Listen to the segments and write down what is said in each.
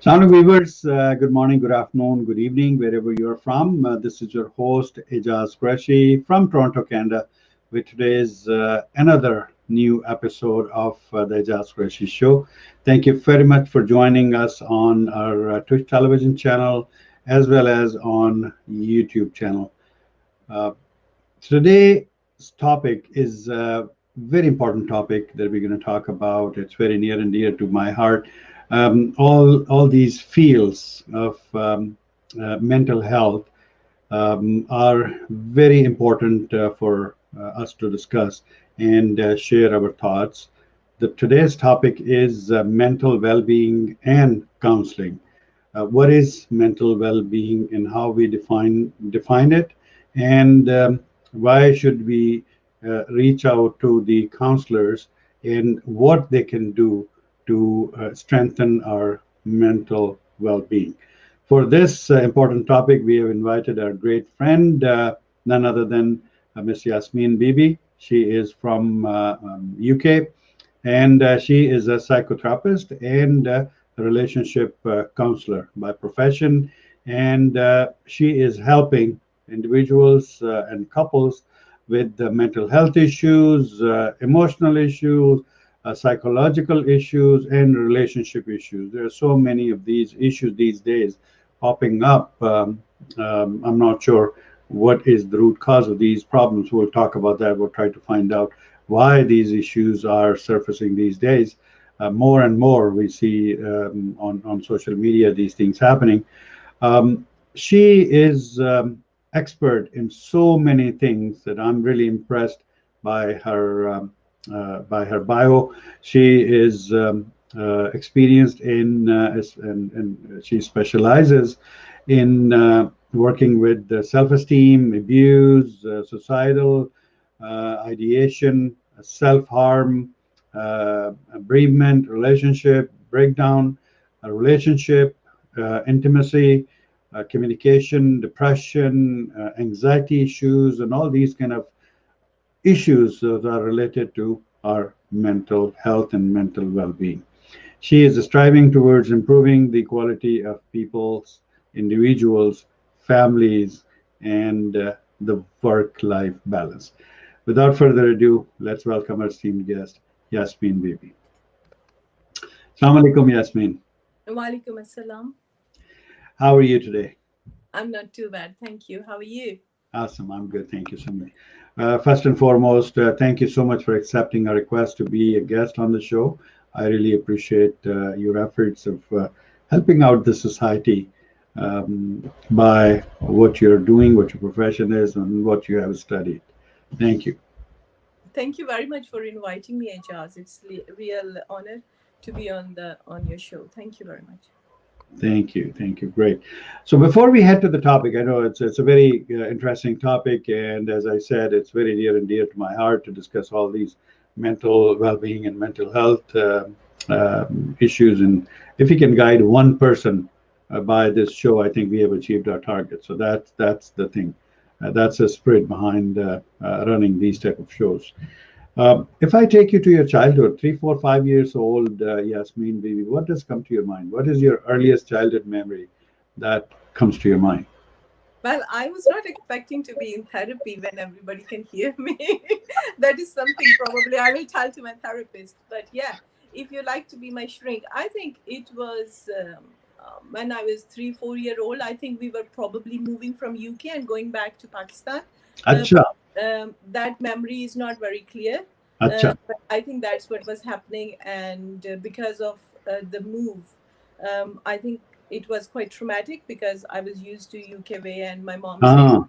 Sound viewers, good morning, good afternoon, good evening, wherever you're from. This is your host, Aijaz Qureshi from Toronto, Canada, with today's another new episode of the Aijaz Qureshi Show. Thank you very much for joining us on our Twitch television channel, as well as on YouTube channel. Today's topic is a very important topic that we're going to talk about. It's very near and dear to my heart. All these fields of mental health are very important for us to discuss and share our thoughts. Today's topic is mental well-being and counseling. What is mental well-being and how we define it, and why should we reach out to the counselors and what they can do to strengthen our mental well-being. For this important topic, we have invited our great friend, none other than Miss Yasmeen Bibi. She is from UK, and she is a psychotherapist and a relationship counselor by profession, and she is helping individuals and couples with mental health issues, emotional issues, psychological issues, and relationship issues. There are so many of these issues these days popping up. I'm not sure what is the root cause of these problems. We'll talk about that. We'll try to find out why these issues are surfacing these days. More and more we see on social media these things happening. She is expert in so many things that I'm really impressed by her bio. She is experienced in and she specializes in working with self-esteem, abuse, suicidal, ideation, self-harm, bereavement, relationship breakdown, relationship, intimacy, communication, depression, anxiety issues, and all these kind of issues that are related to our mental health and mental well-being. She is striving towards improving the quality of people's, individuals, families, and the work-life balance. Without further ado, let's welcome our esteemed guest, Yasmeen Bibi. Assalamu alaikum, Yasmeen. Walaikum assalam. How are you today? I'm not too bad, thank you. How are you? Awesome, I'm good. Thank you so much. First and foremost, thank you so much for accepting our request to be a guest on the show. I really appreciate your efforts of helping out the society by what you're doing, what your profession is, and what you have studied. Thank you. Thank you very much for inviting me, Aijaz. It's a real honor to be on your show. Thank you very much. Thank you. Great. So before we head to the topic, I know it's a very interesting topic, and as I said, it's very near and dear to my heart to discuss all these mental well-being and mental health issues. And if we can guide one person by this show, I think we have achieved our target. So that's the thing. That's the spirit behind running these type of shows. If I take you to your childhood, 3, 4, 5 years old, Yasmeen Bibi, what does come to your mind? What is your earliest childhood memory that comes to your mind? Well, I was not expecting to be in therapy when everybody can hear me. That is something probably I will tell to my therapist. But yeah, if you like to be my shrink, I think it was when I was 3, 4 year old. I think we were probably moving from UK and going back to Pakistan. Acha, That memory is not very clear. acha. But I think that's what was happening, and because of the move, I think it was quite traumatic because I was used to UK way, and my mom said Ah,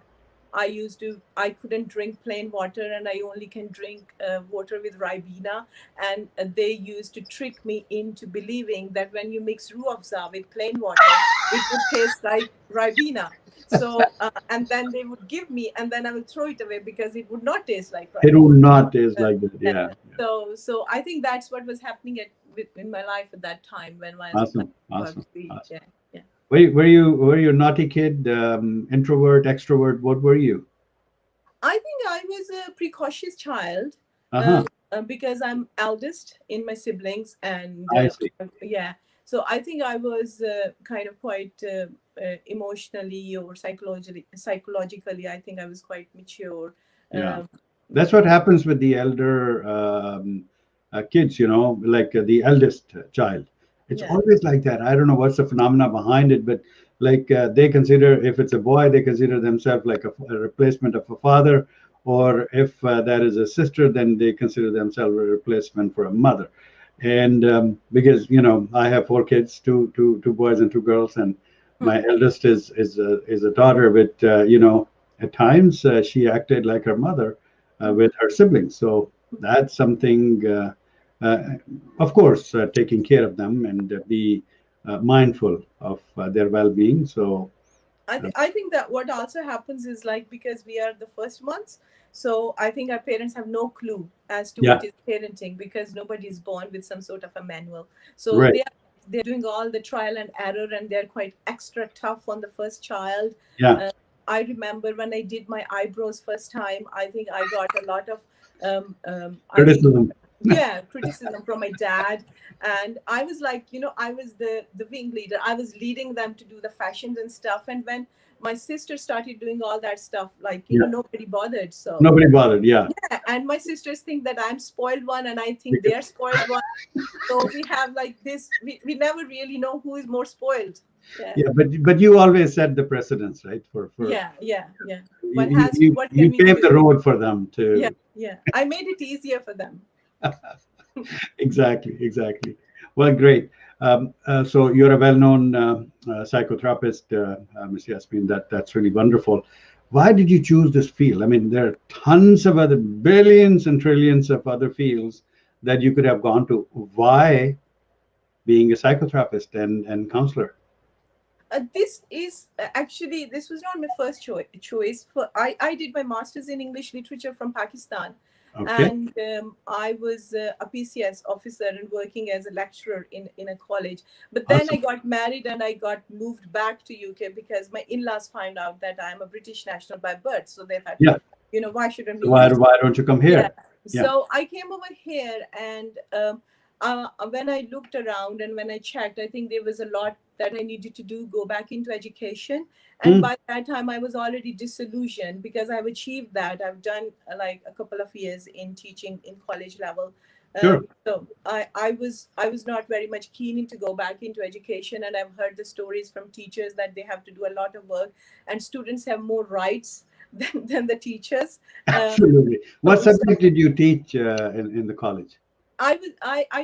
I couldn't drink plain water, and I only can drink water with Ribena. And they used to trick me into believing that when you mix Ruah Afza with plain water, it would taste like Ribena. So, and then they would give me, and then I will throw it away because it would not taste like it Ribena. would not taste like that. Yeah. Yeah. So I think that's what was happening in my life at that time when I was Awesome. about Awesome. three. Awesome. Yeah. Were you a naughty kid, introvert, extrovert? What were you? I think I was a precocious child. Uh-huh. Because I'm eldest in my siblings, and I see. yeah, so I think I was kind of quite emotionally or psychologically, I think I was quite mature. Yeah. Um, That's what happens with the elder kids, like the eldest child. It's yeah, always like that. I don't know what's the phenomena behind it, but like they consider, if it's a boy, they consider themselves like a replacement of a father, or if that is a sister, then they consider themselves a replacement for a mother. And because I have 4 kids, two boys and 2 girls, and my eldest is a daughter, but at times she acted like her mother with her siblings. So that's something, uh, of course, taking care of them and be mindful of their well-being. So I think that what also happens is, like, because we are the first ones, so I think our parents have no clue as to yeah, what is parenting, because nobody is born with some sort of a manual. So right, they're doing all the trial and error, and they're quite extra tough on the first child. yeah, Uh, I remember when I did my eyebrows first time, I think I got a lot of I think criticism. yeah, criticism from my dad. And I was like, I was the wing leader. I was leading them to do the fashions and stuff. And when my sister started doing all that stuff, like, Yeah, nobody bothered. So nobody bothered. Yeah, yeah, and my sisters think that I'm spoiled one, and I think because, they're spoiled one. So we have like this, we never really know who is more spoiled. Yeah. yeah, but you always set the precedence, right? For Yeah. you, One you, has to, you what can you we paved do? the road for them Yeah, to. yeah. I made it easier for them. Exactly, exactly. Well, great. So you're a well-known psychotherapist, Ms. Yasmeen. That's really wonderful. Why did you choose this field? I mean, there are tons of other billions and trillions of other fields that you could have gone to. Why being a psychotherapist and counselor? This was not my first choice. I did my master's in English literature from Pakistan, Okay. and I was a PCS officer and working as a lecturer in a college. But then I Awesome. got married and I got moved back to UK because my in-laws found out that I'm a British national by birth. So they thought, Yeah. why shouldn't So we why use? why don't you come Yeah. here? Yeah. So I came over here, and when I looked around and when I checked, I think there was a lot that I needed to do, go back into education. And Mm, by that time, I was already disillusioned because I've achieved that. I've done like a couple of years in teaching in college level. sure. So I was not very much keen to go back into education, and I've heard the stories from teachers that they have to do a lot of work, and students have more rights than the teachers. Um, Absolutely. What so subject did you teach in the college? I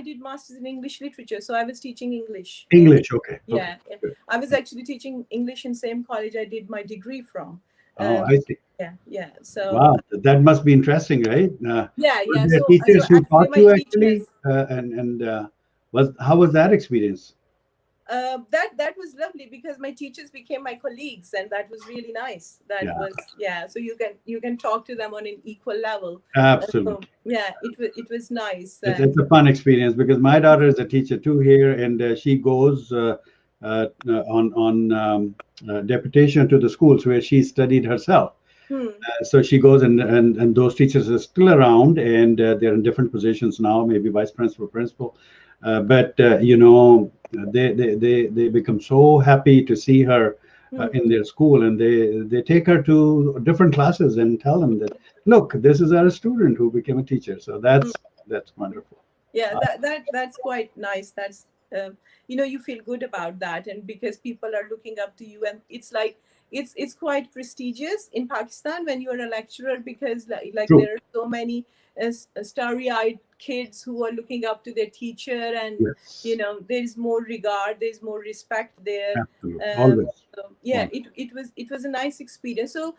did masters in English literature, so I was teaching English in, English. Okay. Okay. yeah. Good. I was actually teaching English in same college I did my degree from. Oh, Um, I see. yeah. So Wow, that must be interesting, right? Were yeah. there So teachers who actually, taught my you teachers, actually, and was how was that experience? that was lovely because my teachers became my colleagues, and that was really nice. That Yeah, was, yeah. So you can talk to them on an equal level. So absolutely. yeah, it was nice. It's a fun experience because my daughter is a teacher too here, and she goes on deputation to the schools where she studied herself. Hmm. So she goes, and those teachers are still around, and they're in different positions now, maybe vice principal, principal. But they become so happy to see her Hmm. in their school, and they take her to different classes and tell them that, look, this is our student who became a teacher. So Hmm. that's wonderful. Yeah, that's quite nice. That's you feel good about that, and because people are looking up to you, and it's like it's quite prestigious in Pakistan when you're a lecturer, because like True. there are so many starry-eyed kids who are looking up to their teacher, and Yes. there's more regard, there's more respect there. Absolutely. Always. So yeah, Always. it was a nice experience. So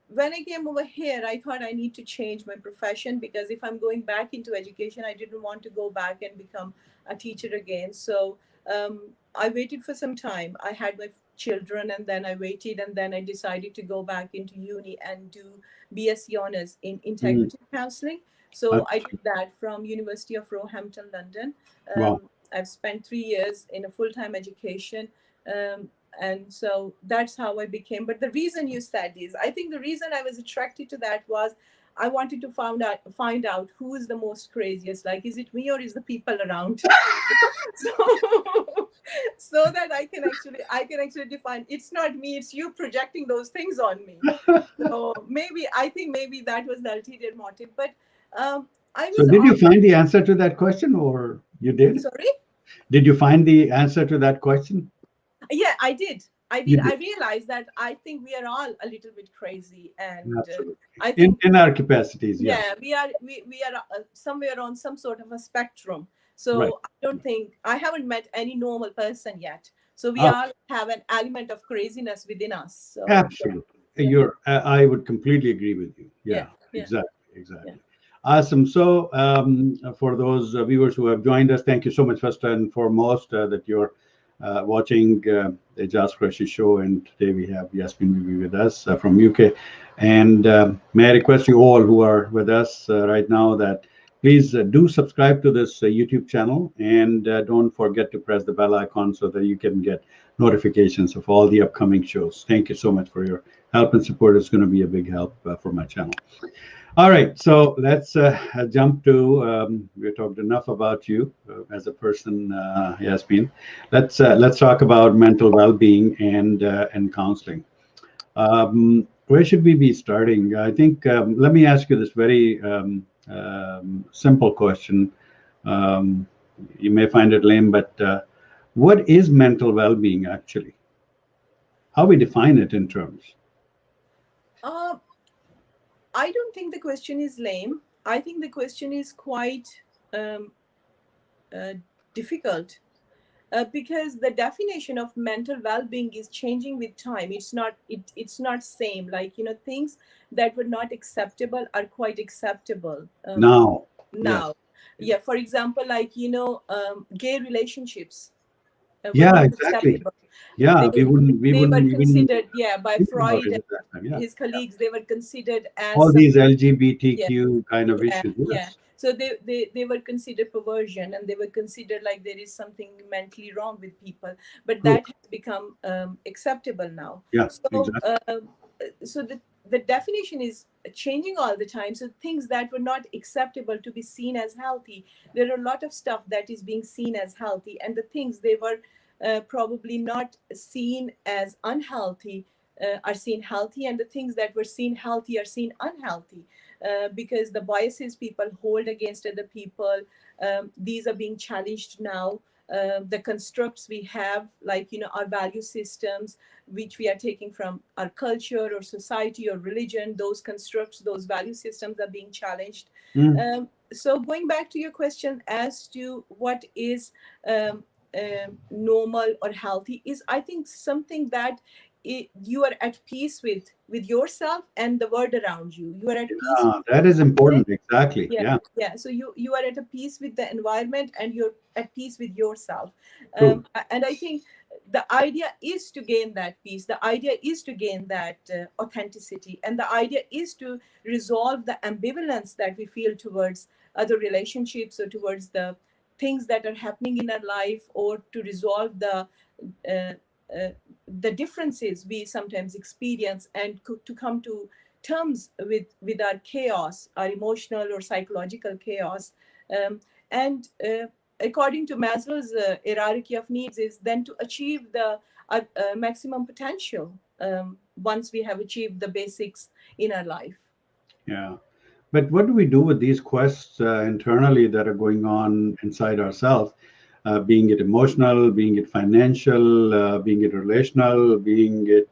when I came over here, I thought I need to change my profession, because if I'm going back into education, I didn't want to go back and become a teacher again. So I waited for some time. I had my children, and then I waited, and then I decided to go back into uni and do BSc honors in Mm. integrative counseling. So That's I did that from University of Roehampton, London. wow. I've spent 3 years in a full-time education. Um, and so that's how I became. But the reason you said is, I think the reason I was attracted to that was I wanted to find out who is the most craziest. Like, is it me or is the people around? so, so that I can actually define, it's not me, it's you projecting those things on me. So I think maybe that was the ulterior motive. But I So was did on. you find the answer to that question, or you did? Sorry. Did you find the answer to that question? Yeah, I did. I You did. did. I realized that I think we are all a little bit crazy, and Absolutely. I In think, in our capacities, yes. yeah, we are somewhere on some sort of a spectrum. Right. So I don't think I haven't met any normal person yet. So we Oh, all have an element of craziness within us. So yeah, absolutely. yeah, I would completely agree with you. yeah, Yeah, yeah, exactly, yeah. exactly. Awesome. So, for those viewers who have joined us, thank you so much, first and foremost, that you're watching the Aijaz Qureshi show. And today we have Yasmeen Bibi with us from UK. And may I request you all who are with us right now that please do subscribe to this YouTube channel, and don't forget to press the bell icon so that you can get notifications of all the upcoming shows. Thank you so much for your help and support. It's going to be a big help for my channel. All right, so let's jump to. We talked enough about you as a person, Yasmin. Let's talk about mental well-being and counseling. Where should we be starting? I think let me ask you this very simple question. Um, you may find it lame, but what is mental well-being actually? How we define it in terms? Uh, I don't think the question is lame. I think the question is quite um, uh, difficult, because the definition of mental well-being is changing with time. It's not same, like things that were not acceptable are quite acceptable Now, yes, now. Yeah, for example, like gay relationships were yeah, not exactly. acceptable. Yeah, they we they were wouldn't even considered, yeah, by think about Freud it and at that time. Yeah, his colleagues, they were considered as all some. these Yeah, LGBTQ kind of yeah, issues. yeah. Yes, So they were considered perversion, and they were considered like there is something mentally wrong with people. But true. that has become acceptable now. Yeah, So exactly. so the definition is changing all the time. So things that were not acceptable to be seen as healthy, there are a lot of stuff that is being seen as healthy, and the things they were probably not seen as unhealthy are seen healthy, and the things that were seen healthy are seen unhealthy, because the biases people hold against other people, these are being challenged now. The constructs we have, like our value systems, which we are taking from our culture or society or religion, those constructs, those value systems are being challenged. Mm. So going back to your question as to what is normal or healthy, is I think something that you are at peace with yourself and the world around you. You are at peace Yeah, that is with the important. Exactly. yeah, Yeah, yeah. So you are at a peace with the environment, and you're at peace with yourself. true. And I think the idea is to gain that peace, the idea is to gain that authenticity, and the idea is to resolve the ambivalence that we feel towards other relationships, or towards the things that are happening in our life, or to resolve uh, uh, the differences we sometimes experience, and to come to terms with our chaos, our emotional or psychological chaos. And according to Maslow's hierarchy of needs, is then to achieve the maximum potential once we have achieved the basics in our life. Yeah. But what do we do with these quests internally that are going on inside ourselves? Being it emotional, being it financial, being it relational, being it,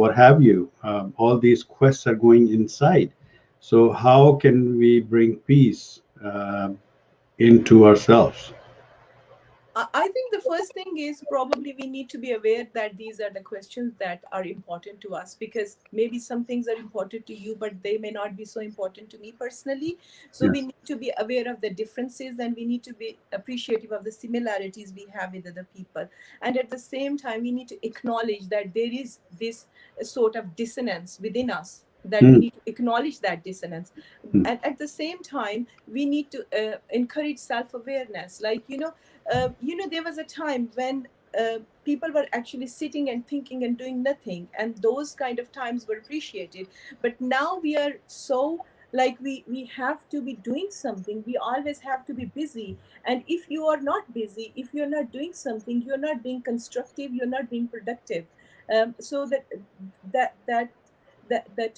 what have you. All these quests are going inside. So how can we bring peace into ourselves? I think the first thing is probably we need to be aware that these are the questions that are important to us, because maybe some things are important to you, but they may not be so important to me personally. So we Yes. need to be aware of the differences, and we need to be appreciative of the similarities we have with other people. And at the same time, we need to acknowledge that there is this sort of dissonance within us, that we Mm, need to acknowledge that dissonance. mm. And at the same time, we need to encourage self-awareness. Like, there was a time when people were actually sitting and thinking and doing nothing, and those kind of times were appreciated. But now we are so, like, we have to be doing something, we always have to be busy. And if you are not busy, if you're not doing something, you're not being constructive, you're not being productive. So the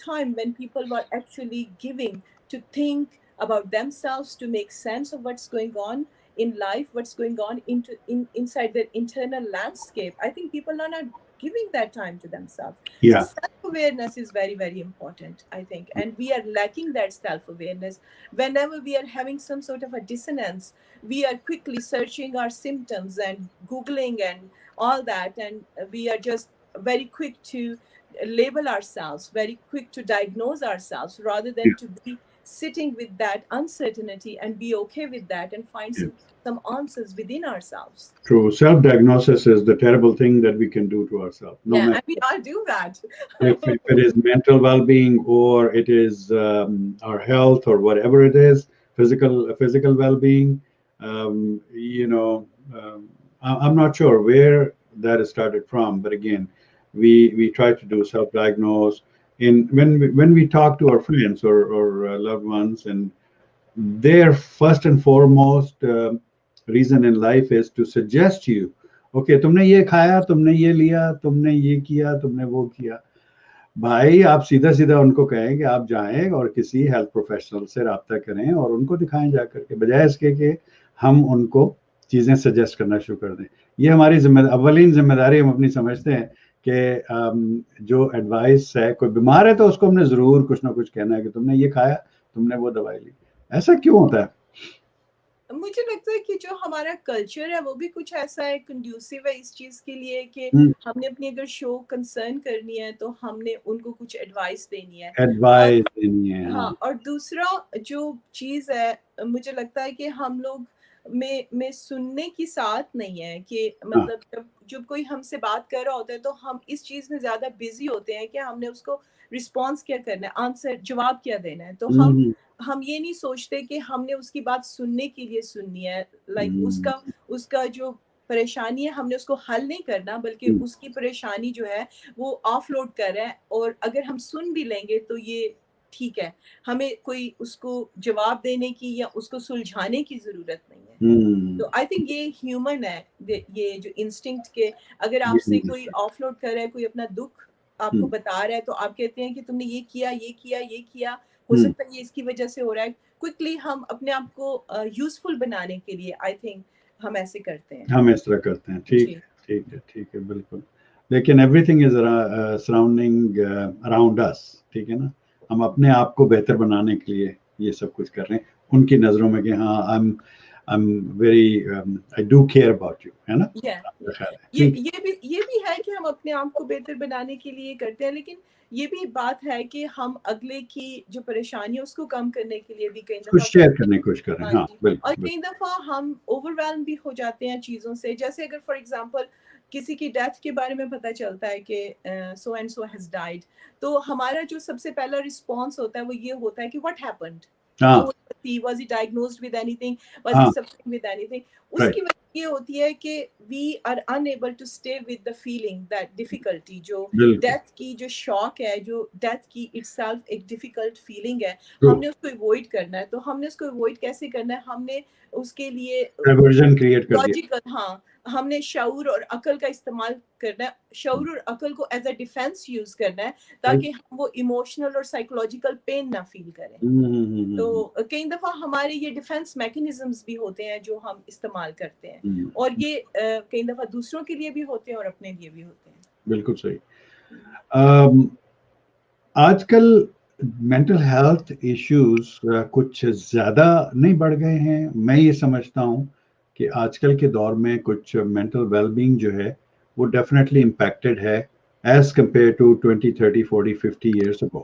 time when people were actually giving to think about themselves, to make sense of what's going on in life, what's going on inside their internal landscape, I think people are not giving that time to themselves. So Yeah. self-awareness is very, very important, I think, and we are lacking that self-awareness. Whenever we are having some sort of a dissonance, we are quickly searching our symptoms and googling and all that, and we are just very quick to label ourselves, very quick to diagnose ourselves, rather Yeah. than to be sitting with that uncertainty and be okay with that and find Yeah. some answers within ourselves. True. Self-diagnosis is the terrible thing that we can do to ourselves. No Yeah, matter and we all do that. if it is mental well-being or it is our health or whatever it is, physical well-being. Um, you know, I'm not sure where that is started from, but again, we try to do self-diagnose in when we talk to our friends or loved ones, and their first and foremost reason in life is to suggest you, okay, तुमने ये खाया, तुमने ये लिया, तुमने ये किया, तुमने वो किया. भाई आप सीधा सीधा उनको कहें कि आप जाएं और किसी हेल्थ प्रोफेशनल से राब्ता करें और उनको दिखाएं जा करके, बजाय इसके कि हम उनको चीज़ें सजेस्ट करना शुरू कर दें. ये हमारी अव्वलीन जिम्मेदारी हम अपनी समझते हैं कि जो एडवाइस है, कोई बीमार है तो उसको हमने ज़रूर कुछ ना कुछ कहना है कि तुमने ये खाया, तुमने वो दवाई ली. ऐसा क्यों होता है? मुझे लगता है कि जो हमारा कल्चर है वो भी कुछ ऐसा है, कंड्यूसिव है इस चीज के लिए कि हमने अपनी अगर शो कंसर्न करनी है तो हमने उनको कुछ एडवाइस देनी है. एडवाइस देनी है. हाँ, और दूसरा जो चीज है, मुझे लगता है कि हम लोग में सुनने की साथ नहीं है, कि मतलब जब कोई हमसे बात कर रहा होता है तो हम इस चीज में ज्यादा बिजी होते हैं कि हमने उसको रिस्पॉन्स क्या करना है, आंसर जवाब क्या देना है. तो हम ये नहीं सोचते कि हमने उसकी बात सुनने के लिए सुननी है. लाइक उसका जो परेशानी है हमने उसको हल नहीं करना, बल्कि उसकी परेशानी जो है वो ऑफलोड कर रहे हैं. और अगर हम सुन भी लेंगे तो ये ठीक है, हमें कोई उसको जवाब देने की या उसको सुलझाने की जरूरत नहीं है. तो आई थिंक ये ह्यूमन है, ये जो इंस्टिंक्ट के अगर आपसे कोई ऑफलोड कर रहा है, कोई अपना दुख आपको बता रहा है, तो आप कहते हैं कि तुमने ये किया, ये किया, ये किया, हो सकता है ये इसकी वजह से हो रहा है. क्विकली हम अपने आप को यूजफुल बनाने के लिए आई थिंक हम ऐसे करते हैं. हम इस तरह करते हैं. ठीक है, बिल्कुल. लेकिन everything is surrounding around us. ठीक है ना, हम अपने आप को बेहतर बनाने के लिए ये सब कुछ कर रहे हैं उनकी नजरों में कि हाँ, I'm very I do care about you, है ना. ये भी है कि हम अपने आप को बेहतर बनाने के लिए करते हैं, लेकिन ये भी बात है कि हम अगले की जो परेशानी है उसको कम करने के लिए भी कई दफा शेयर करने की कोशिश कर रहे हैं. हाँ, बिल्कुल. और कई दफा हम ओवरवेल्म भी हो जाते हैं चीजों से. जैसे अगर फॉर एग्जांपल किसी की डेथ के बारे में पता चलता है कि so and so has died, तो हमारा जो सबसे पहला रिस्पॉन्स होता है वो ये होता है कि what happened, was he diagnosed with anything, was he suffering with anything. उसकी वजह یہ ہوتی ہے کہ we are unable to stay with the feeling that difficulty, جو بالکل ڈیتھ کی جو شوق ہے، جو ڈیتھ کی اٹ سیلف ایک ڈیفیکلٹ فیلنگ ہے، ٹرو ہم نے اس کو ایوائڈ کرنا ہے. تو ہم نے اس کو ایوائڈ کیسے کرنا ہے؟ ہم نے اس کے لیے ریورژن کریٹ کر دیا. لاجیکل، ہاں ہم نے شعور اور عقل کا استعمال کرنا ہے، شعور اور عقل کو ایز اے ڈیفینس یوز کرنا ہے تاکہ ہم وہ ایموشنل اور سائیکولوجیکل پین نہ فیل کریں. تو کئی دفعہ ہمارے یہ ڈیفینس میکینزمز بھی ہوتے ہیں جو ہم استعمال کرتے ہیں، اور یہ کئی دفعہ دوسروں کے لیے بھی ہوتے ہیں اور اپنے لیے بھی ہوتے ہیں. بالکل صحیح. آج کل مینٹل ہیلتھ ایشوز کچھ زیادہ نہیں بڑھ گئے ہیں. میں یہ سمجھتا ہوں کہ آج کل کے دور میں کچھ مینٹل ویل بینگ جو ہے وہ ڈیفینیٹلی امپیکٹڈ ہے as compared to 20 30 40 50 years ago.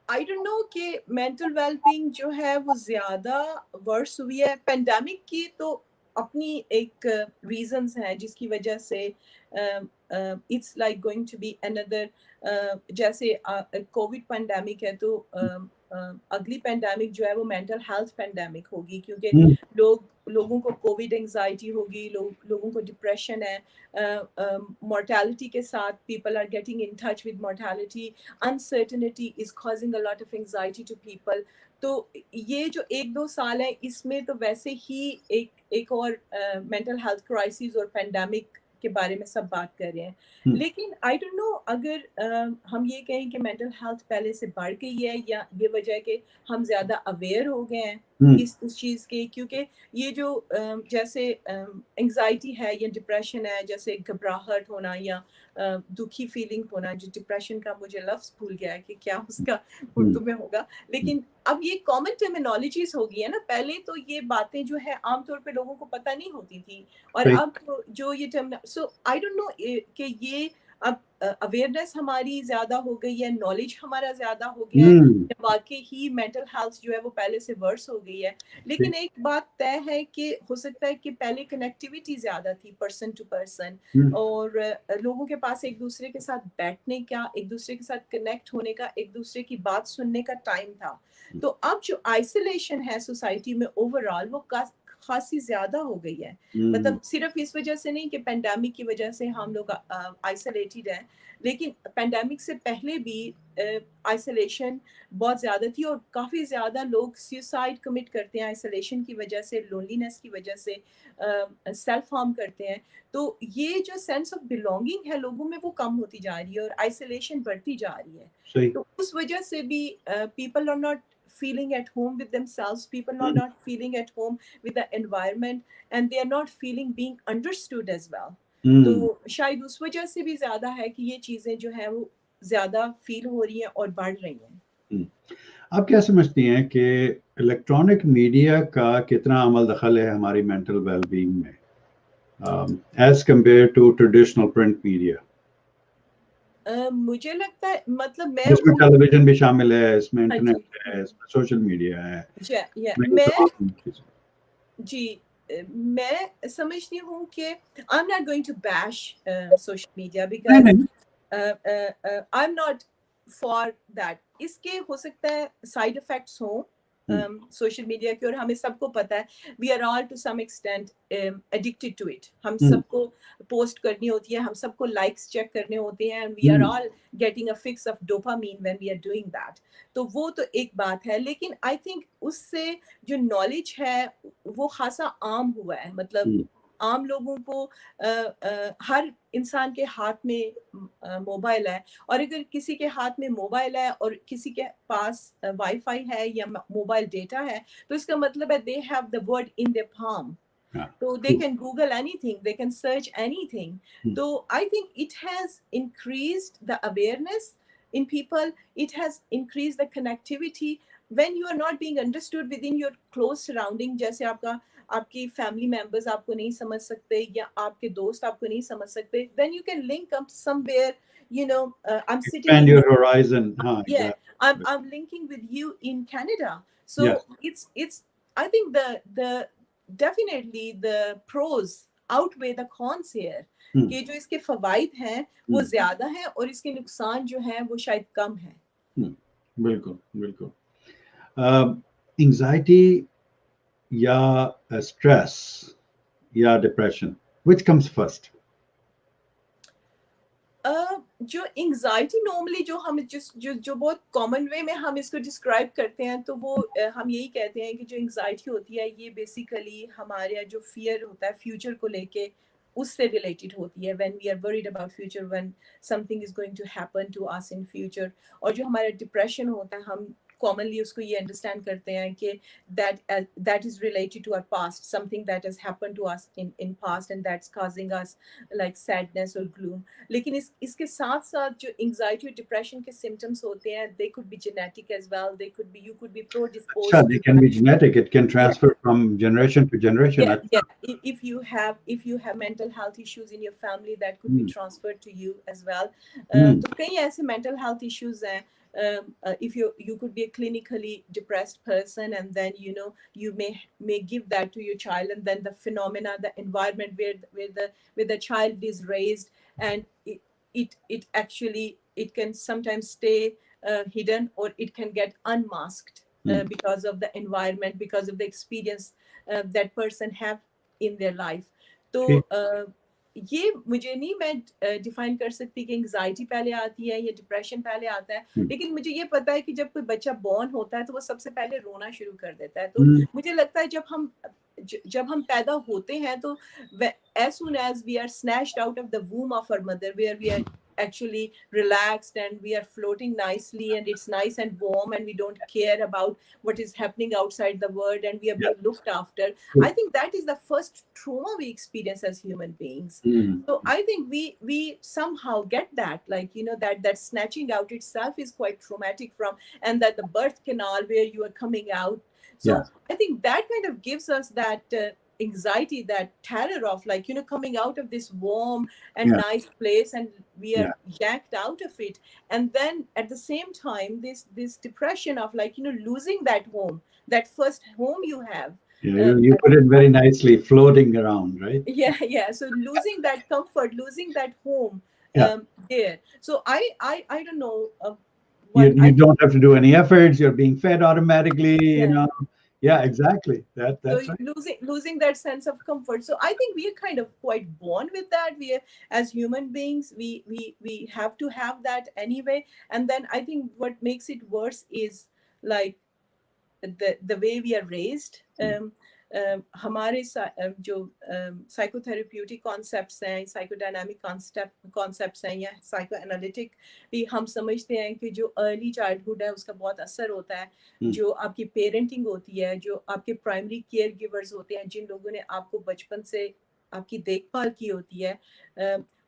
I don't know کہ مینٹل ویل بینگ جو ہے وہ زیادہ ورس ہوئی ہے. پینڈیمک کی تو اپنی ایک ریزنز ہیں جس کی وجہ سے it's like going to be اندر، جیسے کووڈ پینڈیمک ہے تو اگلی پینڈیمک جو ہے وہ مینٹل ہیلتھ پینڈیمک ہوگی، کیونکہ لوگوں کو کووڈ انگزائٹی ہوگی، لوگوں کو ڈپریشن ہے، مورٹیلٹی کے ساتھ people are getting in touch with mortality, uncertainty is causing a lot of anxiety to people. تو یہ جو 1-2 سال ہے اس میں تو ویسے ہی ایک اور مینٹل ہیلتھ کرائسس اور پینڈیمک کے بارے میں سب بات کر رہے ہیں. لیکن آئی ڈونٹ نو اگر ہم یہ کہیں کہ مینٹل ہیلتھ پہلے سے بڑھ گئی ہے، یا یہ وجہ ہے کہ ہم زیادہ اویئر ہو گئے ہیں اس چیز کے. کیونکہ یہ جو جیسے انگزائٹی ہے یا ڈپریشن ہے، جیسے گھبراہٹ ہونا یا دکھی فیلنگ ہونا، جو ڈپریشن کا مجھے لفظ بھول گیا ہے کہ کیا اس کا اردو میں ہوگا، لیکن اب یہ کامن ٹرمینالوجیز ہو گئی ہے نا. پہلے تو یہ باتیں جو ہے عام طور پہ لوگوں کو پتہ نہیں ہوتی تھی، اور اب جو یہ سو آئی ڈونٹ نو کہ یہ اب اویئرنیس ہماری زیادہ ہو گئی ہے، نالج ہمارا زیادہ ہو گیا ہے، واقعی ہی مینٹل ہیلتھ جو ہے وہ پہلے سے ورس ہو گئی ہے. لیکن ایک بات طے ہے کہ ہو سکتا ہے کہ پہلے کنیکٹیویٹی زیادہ تھی پرسن ٹو پرسن، اور لوگوں کے پاس ایک دوسرے کے ساتھ بیٹھنے کا، ایک دوسرے کے ساتھ کنیکٹ ہونے کا، ایک دوسرے کی بات سننے کا ٹائم تھا. تو اب جو آئسولیشن ہے سوسائٹی میں اوور آل وہ خاصی زیادہ ہو گئی ہے. مطلب صرف اس وجہ سے نہیں کہ پینڈیمک کی وجہ سے ہم لوگ آئسولیٹڈ ہیں، لیکن پینڈیمک سے پہلے بھی آئسولیشن بہت زیادہ تھی، اور کافی زیادہ لوگ سیوسائڈ کمٹ کرتے ہیں آئسولیشن کی وجہ سے، لونلینس کی وجہ سے سیلف ہارم کرتے ہیں. تو یہ جو سینس آف بلونگنگ ہے لوگوں میں وہ کم ہوتی جا رہی ہے اور آئسولیشن بڑھتی جا رہی ہے. تو اس وجہ سے بھی people are not feeling at home with themselves, people are not feeling at home with the environment, and they are not feeling being understood as well. تو شاید اس وجہ سے بھی زیادہ ہے کہ یہ چیزیں جو ہیں وہ زیادہ فیل ہو رہی ہیں اور بڑھ رہی ہیں. آپ کیا سمجھتی ہیں کہ الیکٹرانک میڈیا کا کتنا عمل دخل ہے ہماری مینٹل ویل بینگ میں as compared to traditional print media? مجھے لگتا ہے مطلب میں اس میں ٹیلی ویژن بھی شامل ہے، اس میں انٹرنیٹ ہے، اس میں سوشل میڈیا ہے. میں سمجھتی ہوں کہ I'm not going to bash social media because I'm not for that. اس کے ہو سکتا ہے سائڈ افیکٹس ہوں سوشل میڈیا کے، اور ہمیں سب کو پتہ ہے we are all to some extent addicted to it. ہم سب کو پوسٹ کرنی ہوتی ہے، ہم سب کو لائکس چیک کرنے ہوتے ہیں، and we are all getting a fix of dopamine when we are doing that. تو وہ تو ایک بات ہے، لیکن آئی تھنک اس سے جو نالج ہے وہ خاصا عام ہوا ہے. مطلب عام لوگوں کو ہر انسان کے ہاتھ میں موبائل ہے، اور اگر کسی کے ہاتھ میں موبائل ہے اور کسی کے پاس وائی فائی ہے یا موبائل ڈیٹا ہے تو اس کا مطلب ہے they have the word in their palm. So they can Google anything, they can search anything. So I think it has increased the awareness in people, it has increased the connectivity. When you are not being understood within your close surrounding, جیسے آپ کی family members آپ کو نہیں سمجھ سکتے یا آپ کے دوست آپ کو نہیں سمجھ سکتے, then you can link up somewhere, you know, I'm sitting expand in your horizon. yeah, I'm linking with you in Canada. So yes. it's I think the definitely the pros outweigh the cons here. کہ جو اس کے فوائد ہیں وہ زیادہ ہیں اور اس کے نقصان جو ہیں وہ شاید کم ہیں. بالکل بالکل. انگزائٹی या stress या depression? Which comes first? जो एंजाइटी नॉर्मली जो हम जो बहुत कॉमन वे में हम इसको डिस्क्राइब करते हैं, तो वो हम यही कहते हैं कि जो एंजाइटी होती है ये बेसिकली हमारे जो फियर होता है फ्यूचर को लेके, उससे रिलेटेड होती है. When we are worried about future, when something is going to happen to us in future. और जो हमारा डिप्रेशन होता है, हम कॉमनली उसको ये अंडरस्टैंड करते हैं कि that is related to our past, something that has happened to us in past, and that's causing us like sadness or gloom. लेकिन इसके साथ साथ जो एंजाइटी और डिप्रेशन के सिम्टम्स होते हैं, they could be genetic as well, you could be अच्छा, predisposed they to can be that. genetic. It can Yeah, transfer from generation to generation. yeah, yeah. अच्छा. If you have mental health issues in your family, that could be Hmm. transferred to you as well. Hmm. तो कई ऐसे mental health issues हैं. If you could be a clinically depressed person, and then you may give that to your child, and then the phenomena, the environment where the child is raised, and it actually, it can sometimes stay hidden, or it can get unmasked because of the environment, because of the experience that person have in their life. तो ठीक. ये मुझे नहीं, मैं define कर सकती कि anxiety पहले आती है या डिप्रेशन पहले आता है, लेकिन मुझे ये पता है कि जब कोई बच्चा बॉर्न होता है तो वो सबसे पहले रोना शुरू कर देता है. तो मुझे लगता है जब हम पैदा होते हैं, तो as soon as we are snatched out of the womb of our mother, where we are actually relaxed and we are floating nicely, and it's nice and warm, and we don't care about what is happening outside the world, and we are being looked after. I think that is the first trauma we experience as human beings. So I think we somehow get that, like that snatching out itself is quite traumatic, from and that the birth canal where you are coming out. So I think that kind of gives us that anxiety, that terror of coming out of this warm and nice place, and we are yanked out of it. And then at the same time, this depression of losing that home, that first home you have. You put it very nicely, floating around, right? Yeah. So losing that comfort, losing that home there. So I don't know. You don't have to do any efforts. You're being fed automatically. Yeah, exactly. That's so right. losing that sense of comfort. So I think we are kind of quite born with that. We are, as human beings, we have to have that anyway. And then I think what makes it worse is like the way we are raised. हमारे जो psychotherapeutic concepts हैं, psychodynamic concepts हैं, या psycho analytic भी, हम समझते हैं कि जो अर्ली चाइल्डहुड है उसका बहुत असर होता है. जो आपकी पेरेंटिंग होती है, जो आपके प्राइमरी केयर गिवर्स होते हैं, जिन लोगों ने आपको बचपन से आपकी देखभाल की होती है,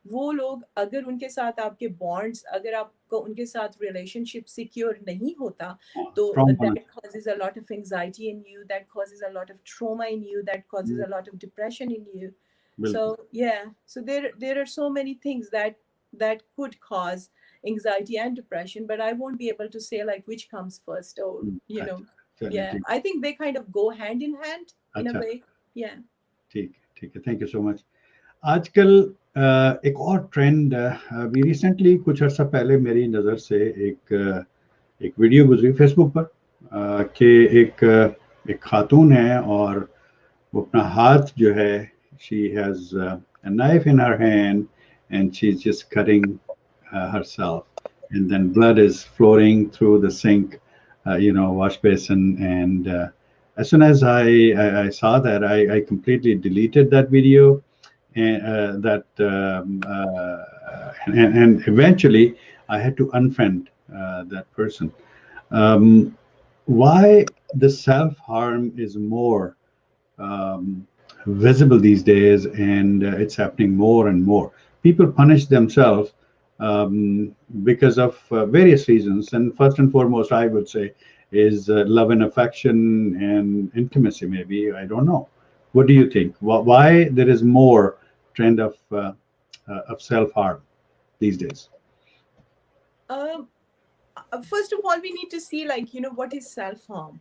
वो लोग, अगर उनके साथ आपके बॉन्ड्स, अगर आपको उनके साथ रिलेशनशिप सिक्योर नहीं होता, तो that causes a lot of anxiety in you, that causes a lot of trauma in you, that causes a lot of depression in you. So so there are so many things that could cause anxiety and depression, but I won't be able to say like which comes first, or I think they kind of go hand in hand in a way. ठीक है, thank you so much. आजकल एक और trend अभी recently, कुछ अर्सा पहले मेरी नज़र से एक वीडियो गुजरी फेसबुक पर कि एक खातून है, और वो अपना हाथ जो है, she has a knife in her hand and she's just cutting herself, and then blood is flowing through the sink, wash basin, and as soon as I saw that, I completely deleted that video, and and eventually I had to unfriend that person. Why the self-harm is more visible these days, and it's happening more and more. People punish themselves because of various reasons, and first and foremost, I would say, is love and affection and intimacy. Maybe, I don't know. What do you think? Why there is more trend of self-harm these days? First of all, we need to see what is self-harm.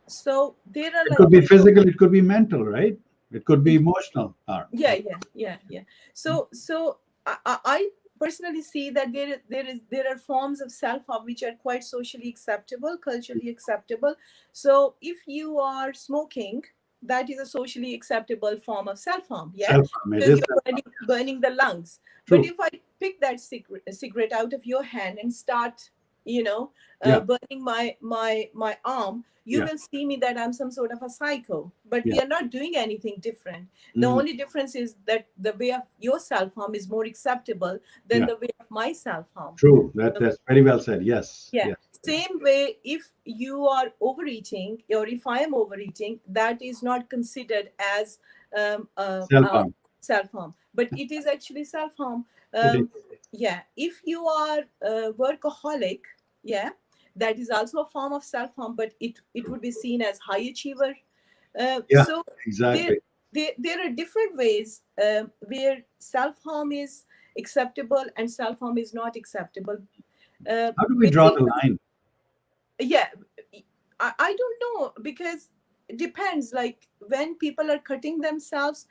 So there are it could be physical, it could be mental, right? It could be emotional harm. Yeah. So I personally see that there are forms of self-harm which are quite socially acceptable, culturally acceptable. So if you are smoking, that is a socially acceptable form of self-harm, yeah, Self-harm. It because is you're self-harm. burning the lungs. But True. if I pick that cigarette out of your hand and start, you know, Yeah. burning my arm, you Yeah. will see me that I'm some sort of a psycho. But Yeah. we are not doing anything different. The Mhm. only difference is that the way of your self-harm is more acceptable than Yeah. the way of my self-harm. True. That's very well said. Yes. Yeah. Yes. Same way, if you are overeating or if I am overeating, that is not considered as Self-harm. self-harm, but it is actually self-harm. It is. Um, yeah. If you are a workaholic, yeah, that is also a form of self-harm, but it would be seen as high achiever. Yeah. So there, Exactly. there are different ways where self-harm is acceptable and self-harm is not acceptable. How do we draw Basically, the line? yeah, I don't know, because it depends. Like when people are cutting themselves,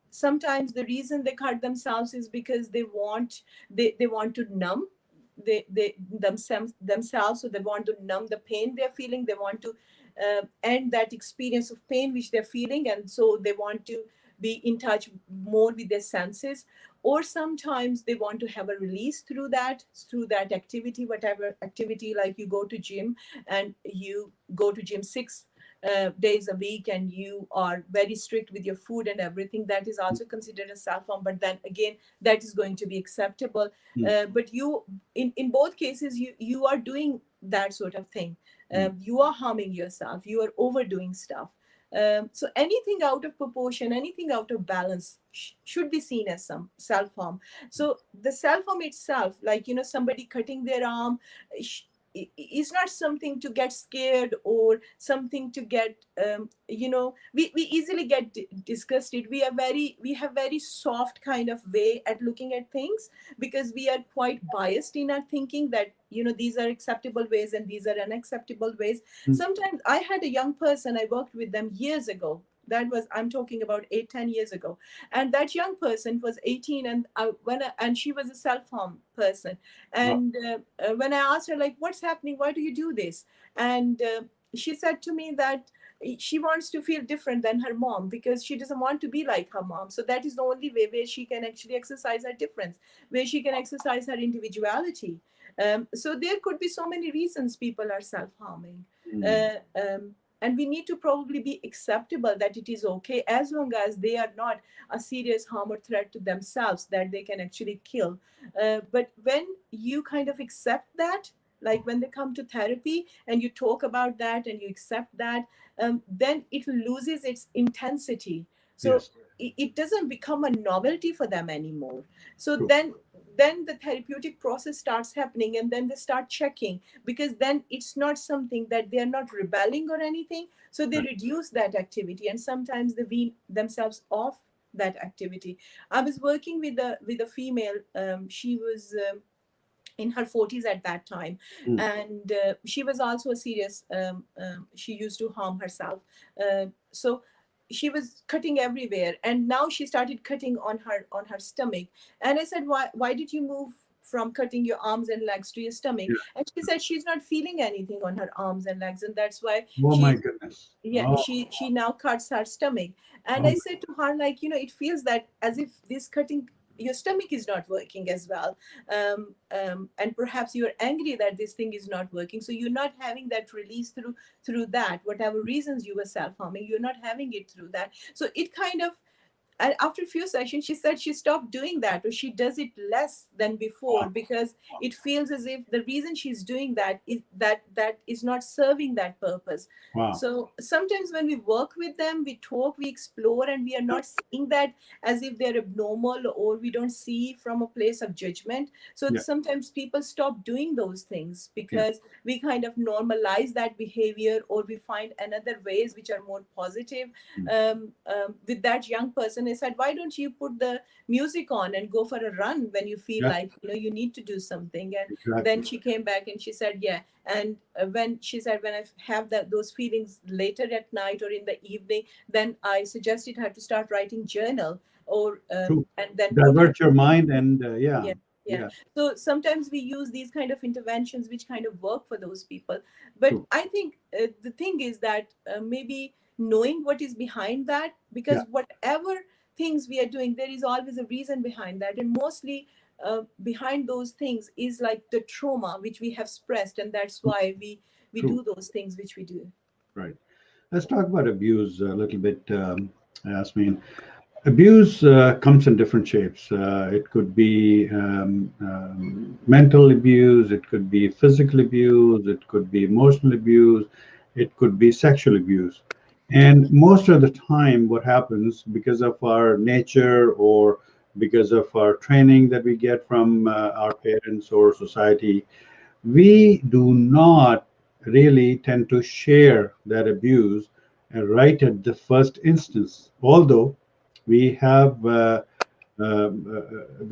sometimes the reason they cut themselves is because they want to numb themselves, so they want to numb the pain they're feeling. They want to end that experience of pain which they're feeling, and so they want to be in touch more with their senses. Or sometimes they want to have a release through that activity, whatever activity. Like you go to gym and you go to gym 6 days a week, and you are very strict with your food and everything, that is also considered a self-harm. But then again, that is going to be acceptable. Mm. But you, in both cases, you are doing that sort of thing. You are harming yourself, you are overdoing stuff. So anything out of proportion, anything out of balance should be seen as some self-harm. So the self-harm itself, like, somebody cutting their arm, is not something to get scared or something to get, we easily get disgusted. We have very soft kind of way at looking at things, because we are quite biased in our thinking that, these are acceptable ways and these are unacceptable ways. Mm. Sometimes I had a young person, I worked with them years ago. That was, I'm talking about 8-10 years ago. And that young person was 18, and and she was a self-harm person. Wow. And when I asked her, like, what's happening, why do you do this? And she said to me that she wants to feel different than her mom, because she doesn't want to be like her mom. So that is the only way where she can actually exercise her difference, where she can exercise her individuality. So there could be so many reasons people are self-harming. Mm. And we need to probably be acceptable that it is okay, as long as they are not a serious harm or threat to themselves that they can actually kill. But when you kind of accept that, like when they come to therapy and you talk about that and you accept that, then it loses its intensity. So Yes. it doesn't become a novelty for them anymore. So True. then the therapeutic process starts happening, and then they start checking, because then it's not something that they are not rebelling or anything. So they Right. reduce that activity, and sometimes they wean themselves off that activity. I was working with a female. She was in her 40s at that time, Mm. and she was also a serious, she used to harm herself. So she was cutting everywhere, and now she started cutting on her stomach. And I said, why did you move from cutting your arms and legs to your stomach? Yeah. And she said she's not feeling anything on her arms and legs, and that's why Oh my she, goodness. yeah, Oh. she now cuts her stomach. And Oh I my. said to her, like, it feels that as if this cutting, your stomach is not working as well. And perhaps you're angry that this thing is not working, so you're not having that release through that, whatever reasons you were self-harming, you're not having it through that. So it kind of, and after a few sessions, she said she stopped doing that, or she does it less than before, Wow. because it feels as if the reason she's doing that is that is not serving that purpose. Wow. So sometimes when we work with them, we talk, we explore, and we are not seeing that as if they're abnormal, or we don't see from a place of judgment. So Yeah. sometimes people stop doing those things Yeah. because we kind of normalize that behavior, or we find another ways which are more positive. With that young person, I said, why don't you put the music on and go for a run when you feel Yeah. like, you need to do something? And Exactly. then she came back and she said, yeah. And when she said, when I have those feelings later at night or in the evening, then I suggested her to start writing journal, or True. and then put her, Divert your mind and yeah. yeah, Yeah. Yeah, So sometimes we use these kind of interventions which kind of work for those people. But true. I think the thing is that maybe knowing what is behind that, Yeah, because whatever things we are doing, there is always a reason behind that. And mostly behind those things is like the trauma which we have suppressed. And that's why we true. do those things which we do. Right. Let's talk about abuse a little bit, Yasmeen. Abuse comes in different shapes. It could be mental abuse, it could be physical abuse, it could be emotional abuse, it could be sexual abuse. And most of the time, what happens because of our nature or because of our training that we get from our parents or society, we do not really tend to share that abuse right at the first instance, although we have the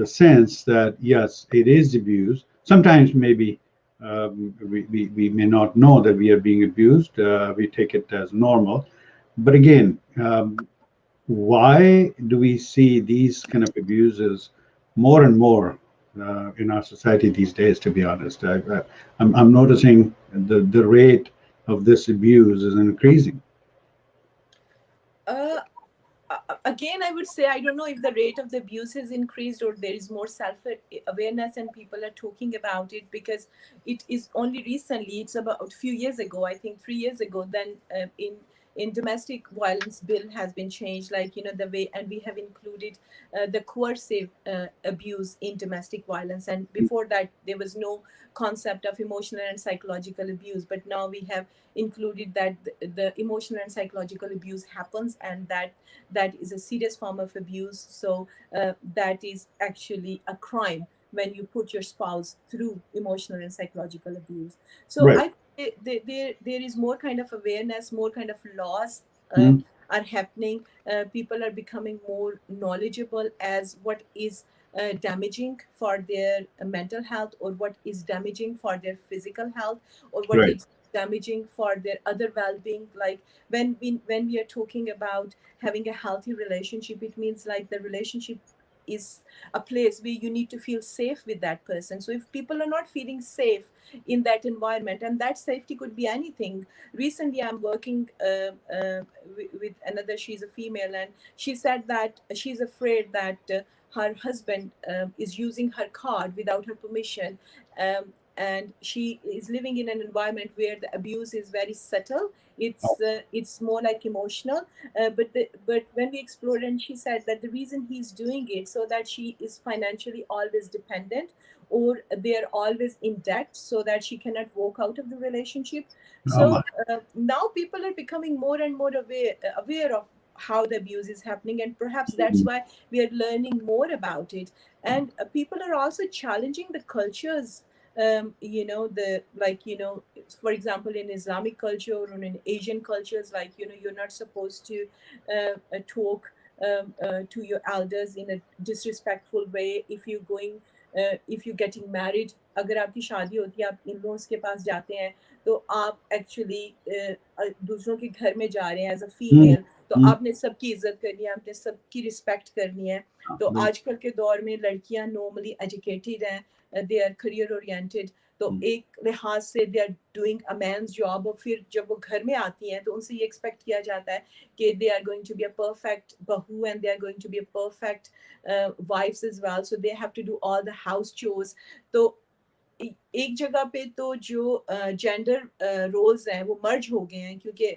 sense that yes, it is abuse. Sometimes maybe we may not know that we are being abused. We take it as normal. But again, why do we see these kind of abuses more and more in our society these days? To be honest, I'm noticing the rate of this abuse is increasing. Uh, Again, I would say I don't know if the rate of the abuse has increased or there is more self awareness and people are talking about it, because it is only recently, it's about a few years ago, I think 3 years ago, then in domestic violence bill has been changed, like the way, and we have included the coercive abuse in domestic violence. And before that there was no concept of emotional and psychological abuse, but now we have included that the emotional and psychological abuse happens, and that is a serious form of abuse. So that is actually a crime when you put your spouse through emotional and psychological abuse. So Right. I there is more kind of awareness, more kind of laws uh, Mhm. are happening. People are becoming more knowledgeable as what is damaging for their mental health, or what is damaging for their physical health, or what Right. is damaging for their other well-being. Like when we are talking about having a healthy relationship, it means like the relationship is a place where you need to feel safe with that person. So if people are not feeling safe in that environment, and that safety could be anything. Recently I'm working with another, she's a female, and she said that she's afraid that her husband is using her card without her permission. And she is living in an environment where the abuse is very subtle. It's more like emotional. But when we explored, and she said that the reason he's doing it so that she is financially always dependent, or they're always in debt, so that she cannot walk out of the relationship. Oh my. So now people are becoming more and more aware of how the abuse is happening, and perhaps that's Mhm. why we are learning more about it. And people are also challenging the cultures. The like for example, in Islamic culture or in Asian cultures, like you're not supposed to talk to your elders in a disrespectful way. If you're getting married, अगर आपकी शादी होती है, आप in laws के पास जाते हैं, तो आप एक्चुअली दूसरों के घर में जा रहे हैं एज अ Mhm. फीमेल, तो Mhm. आपने सबकी इज्जत करनी है, आपने सबकी रिस्पेक्ट करनी है. हाँ, तो बिल्कुल. आजकल के दौर में लड़कियां नॉर्मली एजुकेटेड हैं, दे आर करियर ओरिएंटेड, तो Mhm. एक लिहाज से they are doing a man's job. और फिर जब वो घर में आती हैं तो उनसे ये एक्सपेक्ट किया जाता है कि they are going to be a perfect बहू, and they are going to be a perfect wives as well, so they have to do all the house chores. तो एक जगह पे तो जो जेंडर रोल्स हैं वो मर्ज हो गए हैं, क्योंकि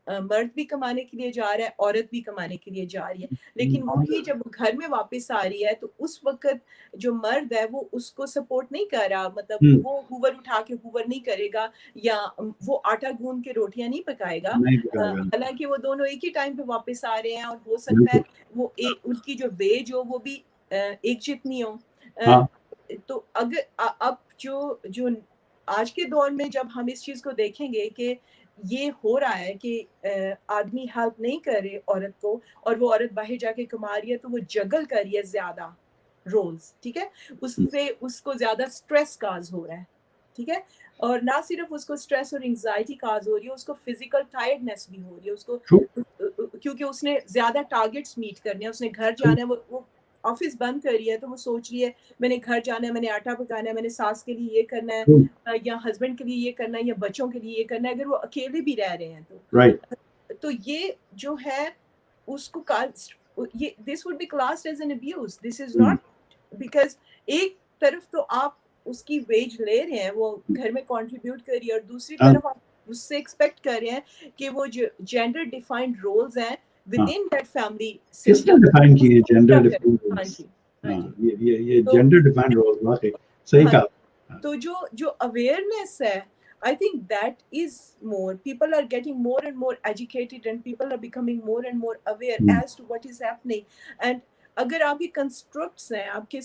मर्द भी कमाने के लिए जा रहा है, औरत भी कमाने के लिए जा रही है. लेकिन वही जब वो घर में वापस आ रही है, तो उस वक्त जो मर्द है वो उसको सपोर्ट नहीं कर रहा. मतलब हम्म, वो हुवर उठा के हुवर नहीं करेगा, या वो आटा गूंद के रोटियां नहीं पकाएगा. नहीं दिखाएगा. हालांकि वो दोनों एक ही टाइम पे वापस आ रहे हैं, और हो सकता बिल्कुल. है वो उनकी जो वेज हो वो भी एक जितनी हो. अ, हाँ. तो अगर अब जो जो आज के दौर में जब हम इस चीज को देखेंगे कि ये हो रहा है कि आदमी हेल्प नहीं कर रहे औरत को, और वो औरत बाहर जाके कमा रही है, तो वो जगल कर रही है ज्यादा रोल्स. ठीक है, उससे उसको ज्यादा स्ट्रेस काज हो रहा है. ठीक है, और ना सिर्फ उसको स्ट्रेस और एंजाइटी काज हो रही है, उसको फिजिकल टायर्डनेस भी हो रही है उसको, ट्रू. क्योंकि उसने ज्यादा टारगेट्स मीट करने हैं, उसने घर जाना है, वो آفس بند کر رہی ہے تو وہ سوچ رہی ہے میں نے گھر جانا ہے, میں نے آٹا پکانا ہے, میں نے ساس کے لیے یہ کرنا ہے, یا ہسبینڈ کے لیے یہ کرنا ہے, یا بچوں کے لیے یہ کرنا ہے, اگر وہ اکیلے بھی رہ رہے ہیں تو یہ جو ہے اس کو یہ this would be classed as an abuse. This is not because ایک طرف تو آپ اس کی ویج لے رہے ہیں, وہ گھر میں کنٹریبیوٹ کر رہی ہے, اور دوسری طرف آپ اس سے ایکسپیکٹ کر رہے ہیں کہ وہ جو جینڈر ڈیفائنڈ رولز ہیں ود ان دیٹ فیملی کس نے سسٹم ڈیفائن کیے جینڈر ڈیفائنڈ ہاں رولز؟ جی ہاں جی یہ جینڈر ڈیفائنڈ رولز واقعی صحیح کہا. تو جو اویئرنیس ہے, I think that is more. People are getting more and more educated and people are becoming more and more aware as to what is happening. And agar aapke constructs hain, aapke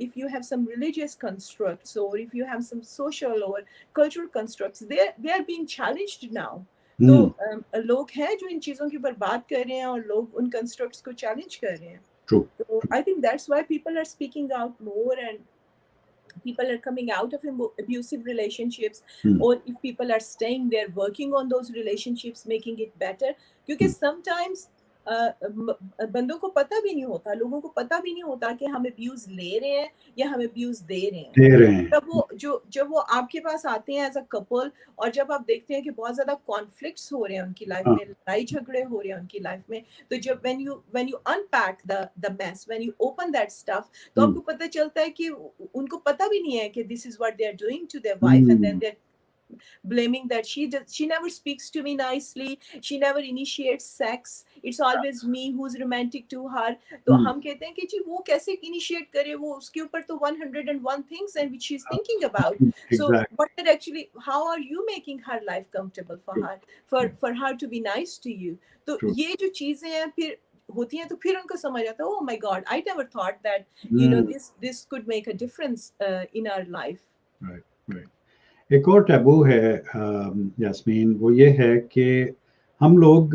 if you have some religious constructs or if you have some social or cultural constructs, they are being challenged now. تو لوگ ہیں جو ان چیزوں کے اوپر بات کر رہے ہیں اور لوگ ان کنسٹرکٹس کو چیلنج کر رہے ہیں. تو I think that's why people are speaking out more and people are coming out of abusive relationships, or if people are staying there working on those relationships, making it better. Because sometimes بندوں کو پتہ بھی نہیں ہوتا, لوگوں کو پتہ بھی نہیں ہوتا کہ ہم ابیوز لے رہے ہیں یا ہم ابیوز دے رہے ہیں. جب وہ آپ کے پاس آتے ہیں ایز اے کپل, اور جب آپ دیکھتے ہیں کہ بہت زیادہ کانفلکٹس ہو رہے ہیں ان کی لائف میں, لڑائی جھگڑے ہو رہے ہیں ان کی لائف میں, تو جب when you unpack the mess, when you open that stuff, تو آپ کو پتہ چلتا ہے کہ ان کو پتہ بھی نہیں ہے کہ this is what they are doing to their wife, and then they're blaming that she never speaks to me nicely, she never initiates sex, it's always me who's romantic to her. تو ہم کہتے ہیں کہ جی وہ کیسے initiate کرے, وہ اس کے اوپر تو 101 things and which she's thinking about. So what are actually, how are you making her life comfortable for her, for her to be nice to you? تو یہ جو چیزیں ہیں پھر ہوتی ہیں, تو پھر ان کو سمجھ آتا ہے, oh my god, I never thought that you know this could make a difference in our life. right. ایک اور ٹیبو ہے یاسمین, وہ یہ ہے کہ ہم لوگ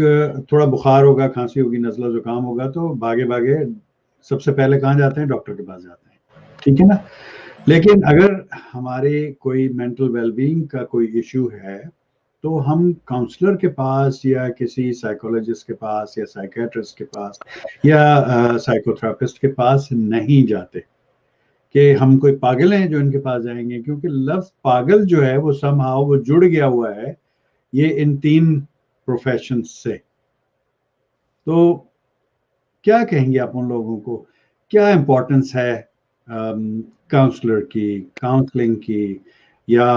تھوڑا بخار ہوگا, کھانسی ہوگی, نزلہ زکام ہوگا تو بھاگے بھاگے سب سے پہلے کہاں جاتے ہیں؟ ڈاکٹر کے پاس جاتے ہیں, ٹھیک ہے نا. لیکن اگر ہمارے کوئی مینٹل ویل بینگ کا کوئی ایشو ہے تو ہم کاؤنسلر کے پاس یا کسی سائیکولوجسٹ کے پاس یا سائیکیٹرسٹ کے پاس یا سائیکوتھراپسٹ کے پاس نہیں جاتے کہ ہم کوئی پاگل ہیں جو ان کے پاس جائیں گے, کیونکہ لفظ پاگل جو ہے وہ somehow وہ جڑ گیا ہوا ہے یہ ان 3 پروفیشنز سے. تو کیا کہیں گے آپ ان لوگوں کو, کیا امپورٹنس ہے کاؤنسلر کی, کاؤنسلنگ کی, یا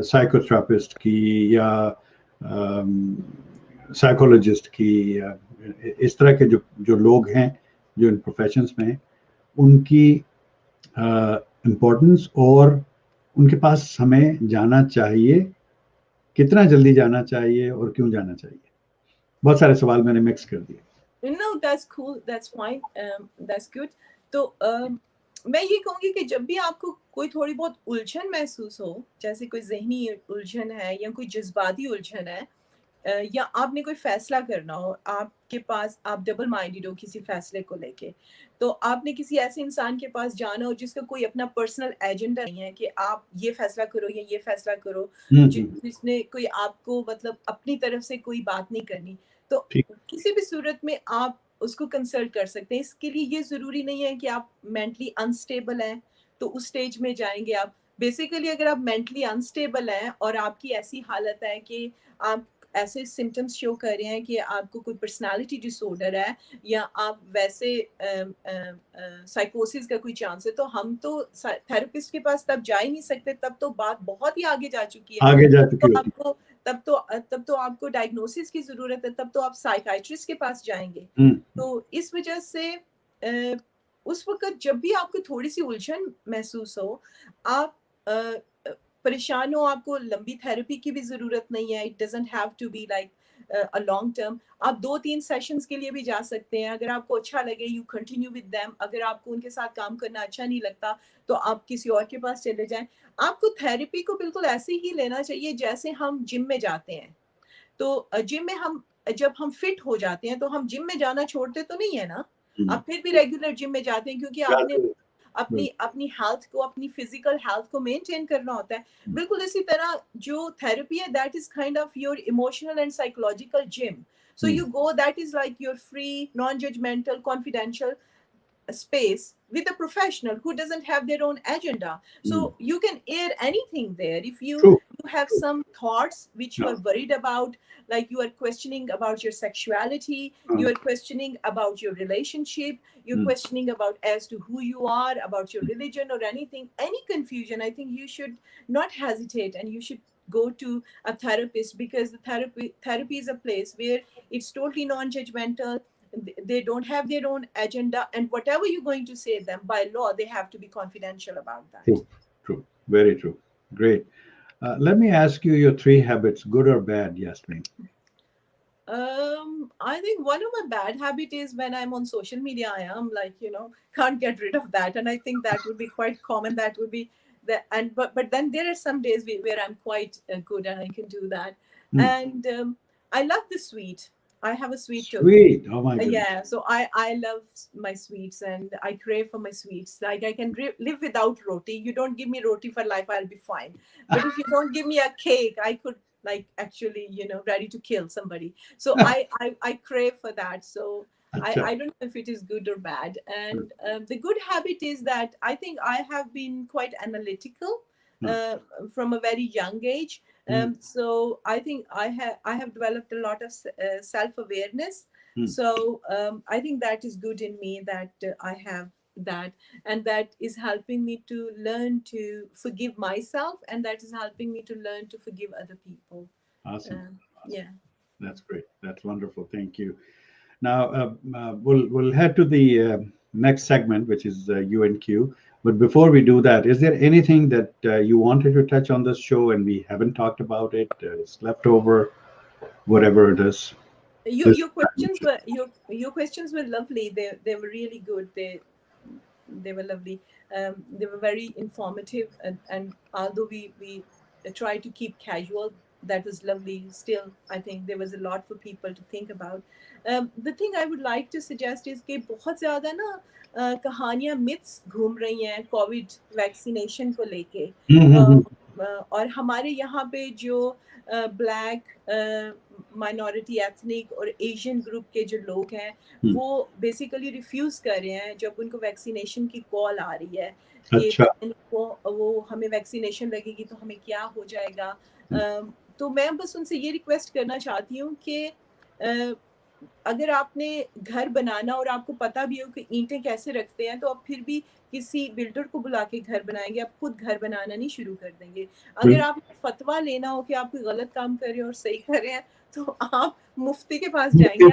سائیکوتھراپسٹ کی, یا سائیکولوجسٹ کی, یا اس طرح کے جو لوگ ہیں جو ان پروفیشنز میں ہیں, ان کی امپورٹنس, اور ان کے پاس ہمیں جانا چاہیے, کتنا جلدی جانا چاہیے اور کیوں جانا چاہیے؟ بہت سارے سوال میں نے مکس کر دیے. No, that's cool, that's fine, that's good. تو میں یہ کہوں گی کہ جب بھی آپ کو کوئی تھوڑی بہت الجھن محسوس ہو, جیسے کوئی ذہنی الجھن ہے یا کوئی جذباتی الجھن ہے, یا آپ نے کوئی فیصلہ کرنا ہو, آپ کے پاس آپ ڈبل مائنڈیڈ ہو کسی فیصلے کو لے کے, تو آپ نے کسی ایسے انسان کے پاس جانا ہو جس کا کوئی اپنا پرسنل ایجنڈا نہیں ہے کہ آپ یہ فیصلہ کرو یا یہ فیصلہ کرو, جس نے کوئی آپ کو مطلب اپنی طرف سے کوئی بات نہیں کرنی, تو کسی بھی صورت میں آپ اس کو کنسلٹ کر سکتے ہیں. اس کے لیے یہ ضروری نہیں ہے کہ آپ مینٹلی انسٹیبل ہیں تو اس سٹیج میں جائیں گے آپ. بیسیکلی اگر آپ مینٹلی انسٹیبل ہیں اور آپ کی ایسی حالت ہے کہ آپ ایسے سمٹمس شو کر رہے ہیں کہ آپ کو کوئی پرسنالٹی ڈس آرڈر ہے یا آپ ویسے سائیکوسس کا کوئی چانس ہے, تو ہم تو تھراپسٹ کے پاس تب جا ہی نہیں سکتے, تب تو بات بہت ہی آگے جا چکی ہے, آگے جا چکی ہوتی. تب تو آپ کو ڈائگنوسس کی ضرورت ہے, تب تو آپ سائیکائٹرسٹ کے پاس جائیں گے. تو اس وجہ سے اس وقت جب بھی آپ کو تھوڑی سی الجھن محسوس ہو, آپ پریشان ہو, آپ کو لمبی تھراپی کی بھی ضرورت نہیں ہے. It doesn't have to be like a long term. آپ 2-3 سیشنز کے لیے بھی جا سکتے ہیں. اگر آپ کو اچھا لگے یو کنٹینیو ود دیم. اگر آپ کو ان کے ساتھ کام کرنا اچھا نہیں لگتا تو آپ کسی اور کے پاس چلے جائیں. آپ کو تھراپی کو بالکل ایسے ہی لینا چاہیے جیسے ہم جم میں جاتے ہیں. تو جم میں جب ہم فٹ ہو جاتے ہیں تو ہم جم میں جانا چھوڑتے تو نہیں ہے نا, آپ پھر بھی ریگولر جم میں جاتے ہیں کیونکہ آپ نے اپنی ہیلتھ کو, اپنی فزیکل ہیلتھ کو مینٹین کرنا ہوتا ہے. بالکل اسی طرح جو تھراپی ہے that is kind of your emotional and psychological gym. So you go, that is like your free, non-judgmental, confidential a space with a professional who doesn't have their own agenda. So you can air anything there. If True. you have some thoughts which you Yeah. are worried about, like you are questioning about your sexuality, you are questioning about your relationship, you're questioning about as to who you are, about your religion or anything, any confusion, I think you should not hesitate and you should go to a therapist, because the therapy is a place where it's totally non-judgmental. They don't have their own agenda, and whatever you're going to say them, by law they have to be confidential about that. True. True. Very true. Great. Let me ask you your 3 habits, good or bad, Yasmeen. I think one of my bad habit is when I'm on social media, I am like, can't get rid of that. And I think that would be quite common. That would be that. And but then there are some days where I'm quite good and I can do that. And I love the sweet. I have a sweet tooth. Sweet. Oh my goodness. Yeah, so I love my sweets and I crave for my sweets. Like I can live without roti. You don't give me roti for life, I'll be fine. But if you don't give me a cake, I could like actually, ready to kill somebody. So I crave for that. So I don't know if it is good or bad. And the good habit is that I think I have been quite analytical from a very young age. So I think I have developed a lot of self-awareness. So I think that is good in me, that I have that, and that is helping me to learn to forgive myself, and that is helping me to learn to forgive other people. Awesome. Yeah, that's great. That's wonderful. Thank you. Now we'll head to the next segment, which is U&Q. But before we do that, is there anything that you wanted to touch on this show and we haven't talked about it? It's left over, whatever it is. Your questions were your questions were lovely. They were really good. They were lovely. They were very informative, and although we try to keep casual, that was lovely. Still, I think there was a lot for people to think about. The thing I would like to suggest is कि बहुत ज़्यादा ना कहानियाँ myths घूम रही हैं Covid vaccination को लेके, और हमारे यहाँ पे जो ब्लैक माइनॉरिटी एथनिक और एशियन ग्रुप के जो लोग हैं वो बेसिकली रिफ्यूज कर रहे हैं जब उनको वैक्सीनेशन की कॉल आ रही है कि वो हमें वैक्सीनेशन लगेगी तो हमें क्या हो जाएगा। तो मैं बस उनसे ये रिक्वेस्ट करना चाहती हूँ कि अगर आपने घर बनाना और आपको पता भी हो कि ईंटें कैसे रखते हैं, तो आप फिर भी किसी बिल्डर को बुला के घर बनाएंगे, आप खुद घर बनाना नहीं शुरू कर देंगे। अगर आप फतवा लेना हो कि आप कोई गलत काम कर रहे हैं और सही कर रहे हैं, तो आप मुफ्ती के पास जाएंगे,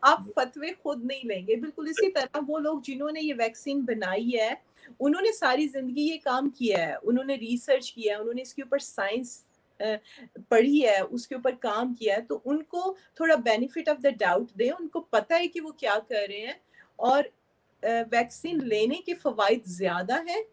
आप फतवे खुद नहीं लेंगे। बिल्कुल इसी तरह वो लोग जिन्होंने ये वैक्सीन बनाई है, उन्होंने सारी जिंदगी ये काम किया है, उन्होंने रिसर्च किया है, उन्होंने इसके ऊपर साइंस पढ़ी है, उसके ऊपर काम किया है, तो उनको थोड़ा बेनिफिट ऑफ द डाउट दें। उनको पता है कि वो क्या कर रहे हैं और वैक्सीन लेने के फवाइद ज्यादा है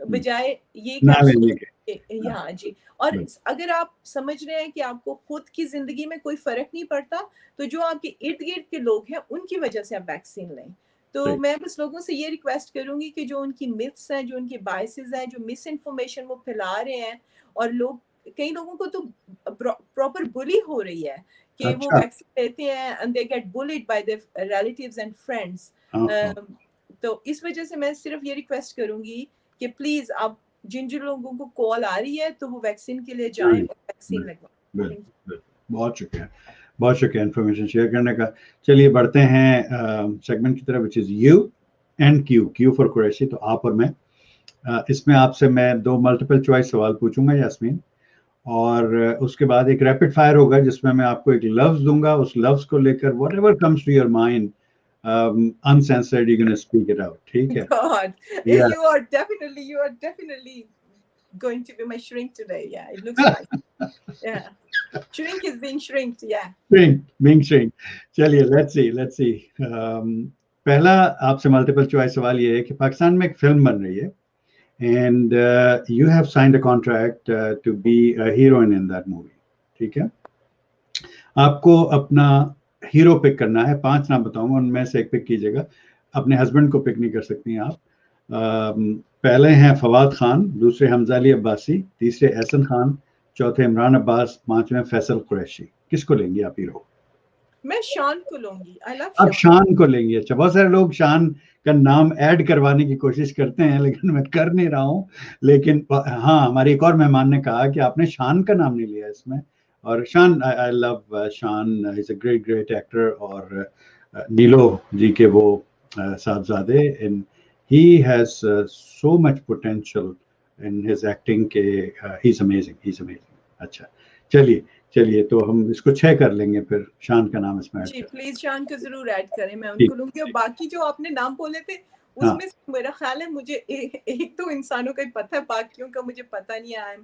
बजाय ये कि हाँ जी। और अगर आप समझ रहे हैं कि आपको खुद की जिंदगी में कोई फर्क नहीं पड़ता, तो जो आपके इर्द गिर्द के लोग हैं उनकी वजह से आप वैक्सीन लें। तो मैं बस लोगों से ये रिक्वेस्ट करूंगी कि जो उनकी मिथ्स हैं, जो उनकी बायसेस हैं, जो मिस इन्फॉर्मेशन वो फैला रहे हैं, और लोग कई लोगों को तो प्रॉपर बुली हो रही है कि वो वैक्सीन लेते हैं and they get bullied by their relatives and friends। तो इस वजह से मैं सिर्फ ये रिक्वेस्ट करूंगी कि प्लीज आप जिन लोगों को कॉल आ रही है तो वो वैक्सीन के लिए जाएं और वैक्सीन लगवाएं। बहुत शुक्रिया इन्फॉर्मेशन शेयर करने का। चलिए बढ़ते हैं सेगमेंट की तरफ, which is U&Q, Q for Qureshi. तो आप और मैं, इसमें आपसे मैं 2 मल्टीपल चॉइस सवाल पूछूंगा यास्मीन, और उसके बाद एक रैपिड फायर होगा जिसमें मैं आपको एक लफ्ज दूंगा, उस लफ्ज को लेकर whatever comes to your mind uncensored, you're going to speak it out. ठीक है? God, yeah. you are definitely going to be my shrink today. Yeah, it looks like yeah, shrink is being shrinked. Yeah, being shrink. चलिए let's see पहला आपसे multiple choice सवाल ये है कि पाकिस्तान में एक फिल्म बन रही है and you have signed a contract to be a heroine in that movie. ठीक है? आपको अपना हीरो पिक करना है। 5 नाम बताऊंगा, उनमें से एक पिक कीजिएगा। अपने हस्बैंड को पिक नहीं कर सकती हैं आप। पहले हैं फवाद खान, दूसरे हमजा अली अब्बासी, तीसरे एहसन खान, चौथे इमरान अब्बास, 5वें फैसल कुरैशी। किसको लेंगे आप हीरो? میں شان کو لوں گی. I love آپ شان. شان کو لیں گے. اچھا, بہت سارے لوگ شان کا نام ایڈ کروانے کی کوشش کرتے ہیں, لیکن میں کر نہیں رہا ہوں. لیکن ہاں, ہمارے ایک اور مہمان نے کہا کہ آپ نے شان کا نام نہیں لیا اس میں. اور شان, I love Shaan, is a great great actor. اور نیلو جی کے وہ صاحبزادے, he has so much potential in his acting کہ he is amazing, he is amazing. اچھا چلیے تو ہم اس کو 6 کر لیں گے, پھر شان کا نام اس میں ایڈ جی کر. پلیز شان کو ضرور ایڈ کریں, میں ان ٹھیک کو لوں گی. اور باقی جو آپ نے نام بولے تھے اس ہاں, میں میرا خیال ہے مجھے ایک تو انسانوں کا ہی پتہ ہے, باقیوں کا مجھے پتہ نہیں ہے.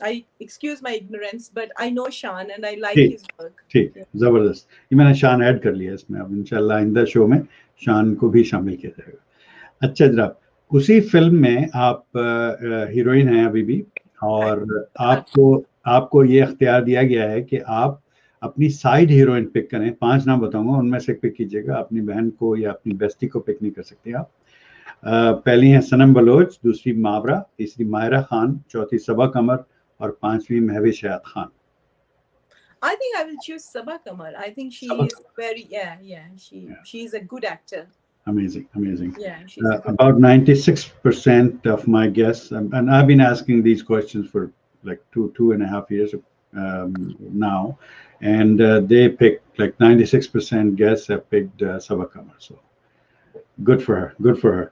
I excuse my ignorance, but I know Shan and I like ٹھیک his work. ٹھیک, زبردست. یہ میں نے شان ایڈ کر لیا اس میں. اب انشاءاللہ آئندہ شو میں شان کو بھی شامل کیا جائے گا. اچھا جناب, اسی فلم میں آپ ہیروئن ہیں ابھی بھی, اور آپ کو یہ اختیار دیا گیا ہے کہ آپ اپنی سائیڈ ہیروئن پک کریں. 5 نام بتاؤں گا, ان میں سے پک کیجیے گا. اپنی بہن کو یا اپنی بیسٹی کو پک نہیں کر سکتے آپ. پہلی ہیں سنم بلوچ, دوسری ماورا, تیسری ماہرہ خان, چوتھی صبا قمر, اور 5ویں مہوش حیات Khan. I think I will choose Sabha Kamar. I think she Saba is very, she is a good actor. Amazing. Yeah, she's a good About 96% of my guests, and I've been asking these questions for like two and a half years now, and they picked like 96% guests have picked Sabha Kamar. So good for her.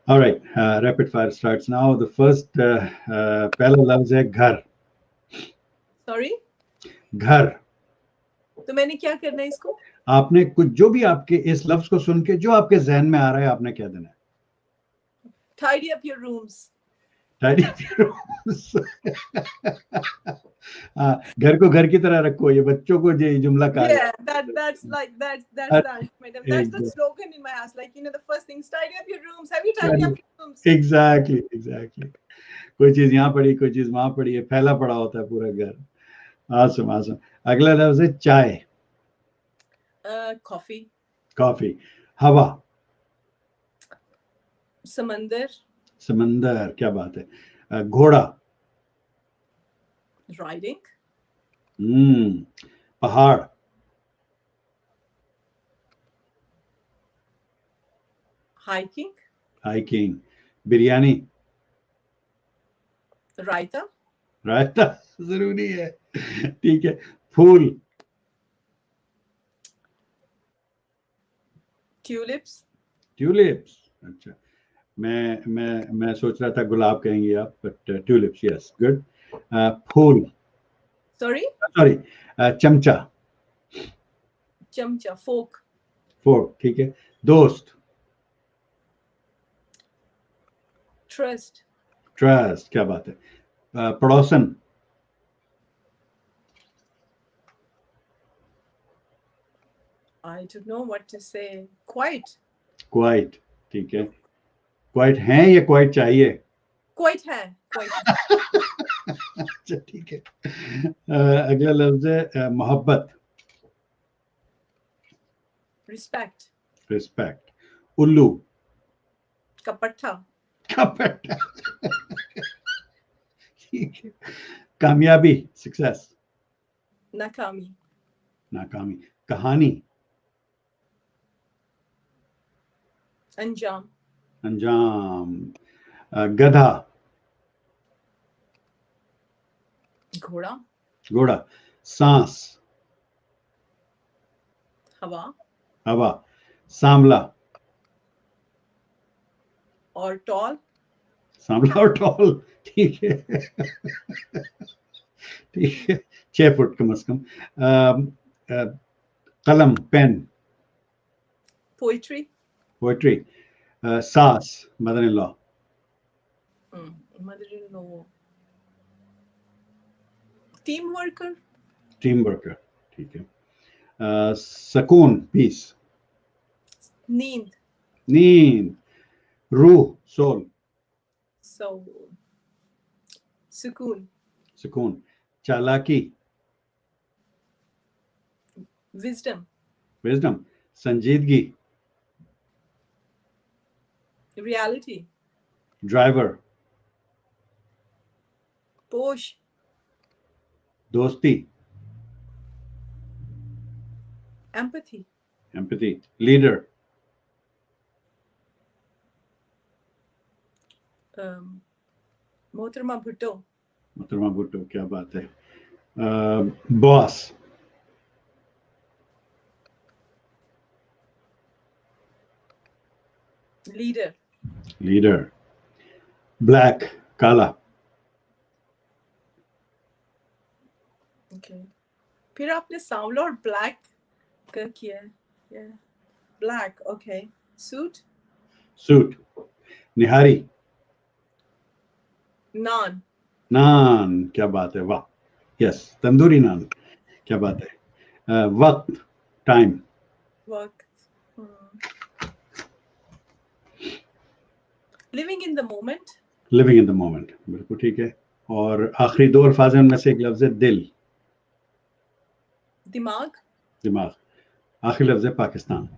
All right, rapid fire starts now. The first pehla lafz hai ghar. Sorry? Ghar. تو میں نے کیا کرنا ہے اس کو؟ آپ نے کچھ جو بھی آپ کے اس لفظ کو سن کے جو آپ کے ذہن میں آ رہا ہے آپ نے کہہ دینا ہے. Tidy up your rooms. گھر کو گھر کی طرح رکھو, یہ بچوں کو یہ جملہ کہا Yeah, that's the ultimate. That's the جاتا slogan in my house. Like, the first thing is tidy up your rooms. Have you ہے. tidy up your rooms? Exactly. کوئی چیز یہاں پڑی, کوئی چیز وہاں پڑی ہے, پھیلا پڑا ہوتا ہے پورا گھر. آسم. اگلا لفظ ہے چائے. Coffee. کافی. ہوا. سمندر, کیا بات ہے. گھوڑا. Riding. پہاڑ. Hiking. Hiking. Biryani. Raita. Raita ضروری ہے. ٹھیک ہے. پھول. Tulips. ٹیولپس. اچھا, میں سوچ رہا تھا گلاب کہیں گے آپ, بٹ ٹیولپس, یس, گڈ. پھول. Sorry? سوری, چمچا. Chamcha. Fork. فورک, ٹھیک ہے. دوست. Trust. ٹرسٹ, کیا بات ہے. پڑوسن. I don't know what to say. Quite. Quite, ٹھیک ہے. کوائٹ ہیں یا کوائٹ چاہیے. Quite hai. Quite. اچھا ٹھیک ہے. اگلا لفظ ہے محبت. Respect. رسپیکٹ. الو. Kapatta. ٹھیک ہے. کامیابی, سکسیس. Nakami. ناکامی. کہانی. Anjam. انجام. گدھا. Ghoda. گھوڑا. سانس. Hawa. ہوا. سانبلا. Or tall. سانبلا اور ٹال, ٹھیک ہے. ٹھیک ہے, 6 فٹ کم از کم. قلم, پین. Poetry. پوئٹری. ساس, مدر ان لا. Mother-in-law. Team worker. Team worker, ٹھیک ہے. سکون, پیس. Need. نیند. روح, سول. So. Sukoon. سکون. چالاکی. Wisdom. وزڈم. سنجیدگی. Reality. ڈرائیور. Posh. دوستی. Empathy. Empathy. Leader. Mohtरमा Bhutto. Muhtarama Bhutto, kya baat hai. Boss. Leader. Leader. Black. Kala. Okay. फिर आपने सांवला और black का किया है. Yeah. Black. Okay. Suit. Suit. Nihari. Naan. Naan. Kya baat hai. Wow. Yes. Tandoori naan. Kya baat hai. Waqt. Time. Work. Living in the moment. Living in the moment. बिल्कुल ठीक है. और आखिरी दो अल्फाज में से एक लफ्ज है दिल. दिमाग. दिमाग. आखिरी लफ्ज है पाकिस्तान.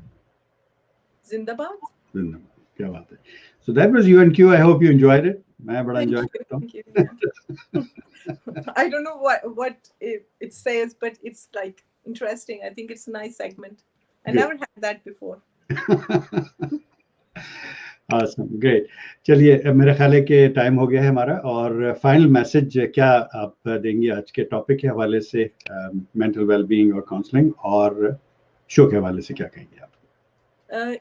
जिंदाबाद. जिंदाबाद. क्या बात है. So that was UNQ. I hope you enjoyed it. मैं बड़ा enjoy करता हूँ. Thank you. Yeah. I don't know what it says, but it's like interesting. I think it's a nice segment. I Good. never had that before. Awesome. Great. चलिए मेरा ख्याल है कि time हो गया है हमारा और फाइनल मैसेज क्या आप देंगे आज के टॉपिक के हवाले से मेंटल वेलबीइंग और काउंसलिंग और शो के हवाले से क्या कहेंगे आप?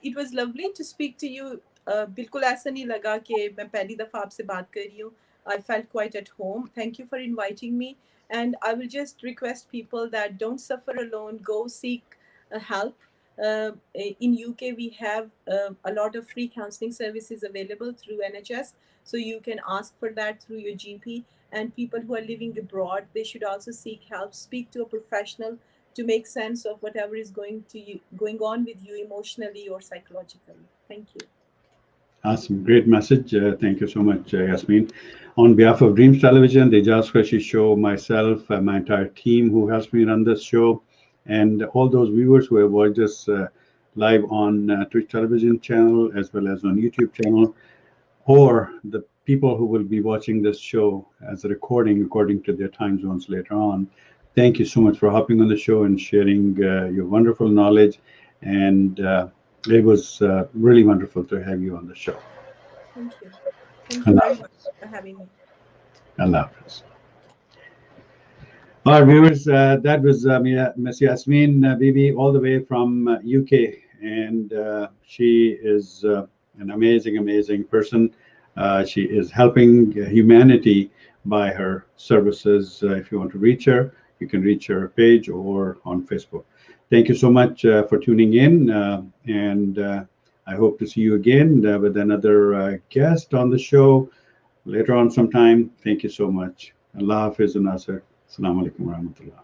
It was lovely to speak to you. बिल्कुल ऐसा नहीं लगा कि मैं पहली दफ़ा आपसे बात कर रही हूँ. I felt quite at home. Thank you for inviting me. And I will just request people that don't suffer alone, go seek help. In UK, we have a lot of free counseling services available through NHS. So you can ask for that through your GP. And people who are living abroad, they should also seek help. Speak to a professional to make sense of whatever is going on with you emotionally or psychologically. Thank you. Awesome. Great message. Thank you so much, Yasmeen. On behalf of Dreams Television, the Aijaz Qureshi Show, myself, my entire team who helps me run this show, and all those viewers who have watched us live on Twitch television channel as well as on YouTube channel, or the people who will be watching this show as a recording according to their time zones later on. Thank you so much for hopping on the show and sharing your wonderful knowledge. And it was really wonderful to have you on the show. Thank you. Thank you very much for having me. Allah Hafiz. All right, viewers, that was Miss Yasmeen Bibi all the way from UK. And she is an amazing, amazing person. She is helping humanity by her services. If you want to reach her, you can reach her page or on Facebook. Thank you so much for tuning in. And I hope to see you again with another guest on the show later on sometime. Thank you so much. Allah Hafiz and Nasser. Assalamu alaikum wa rahmatullah.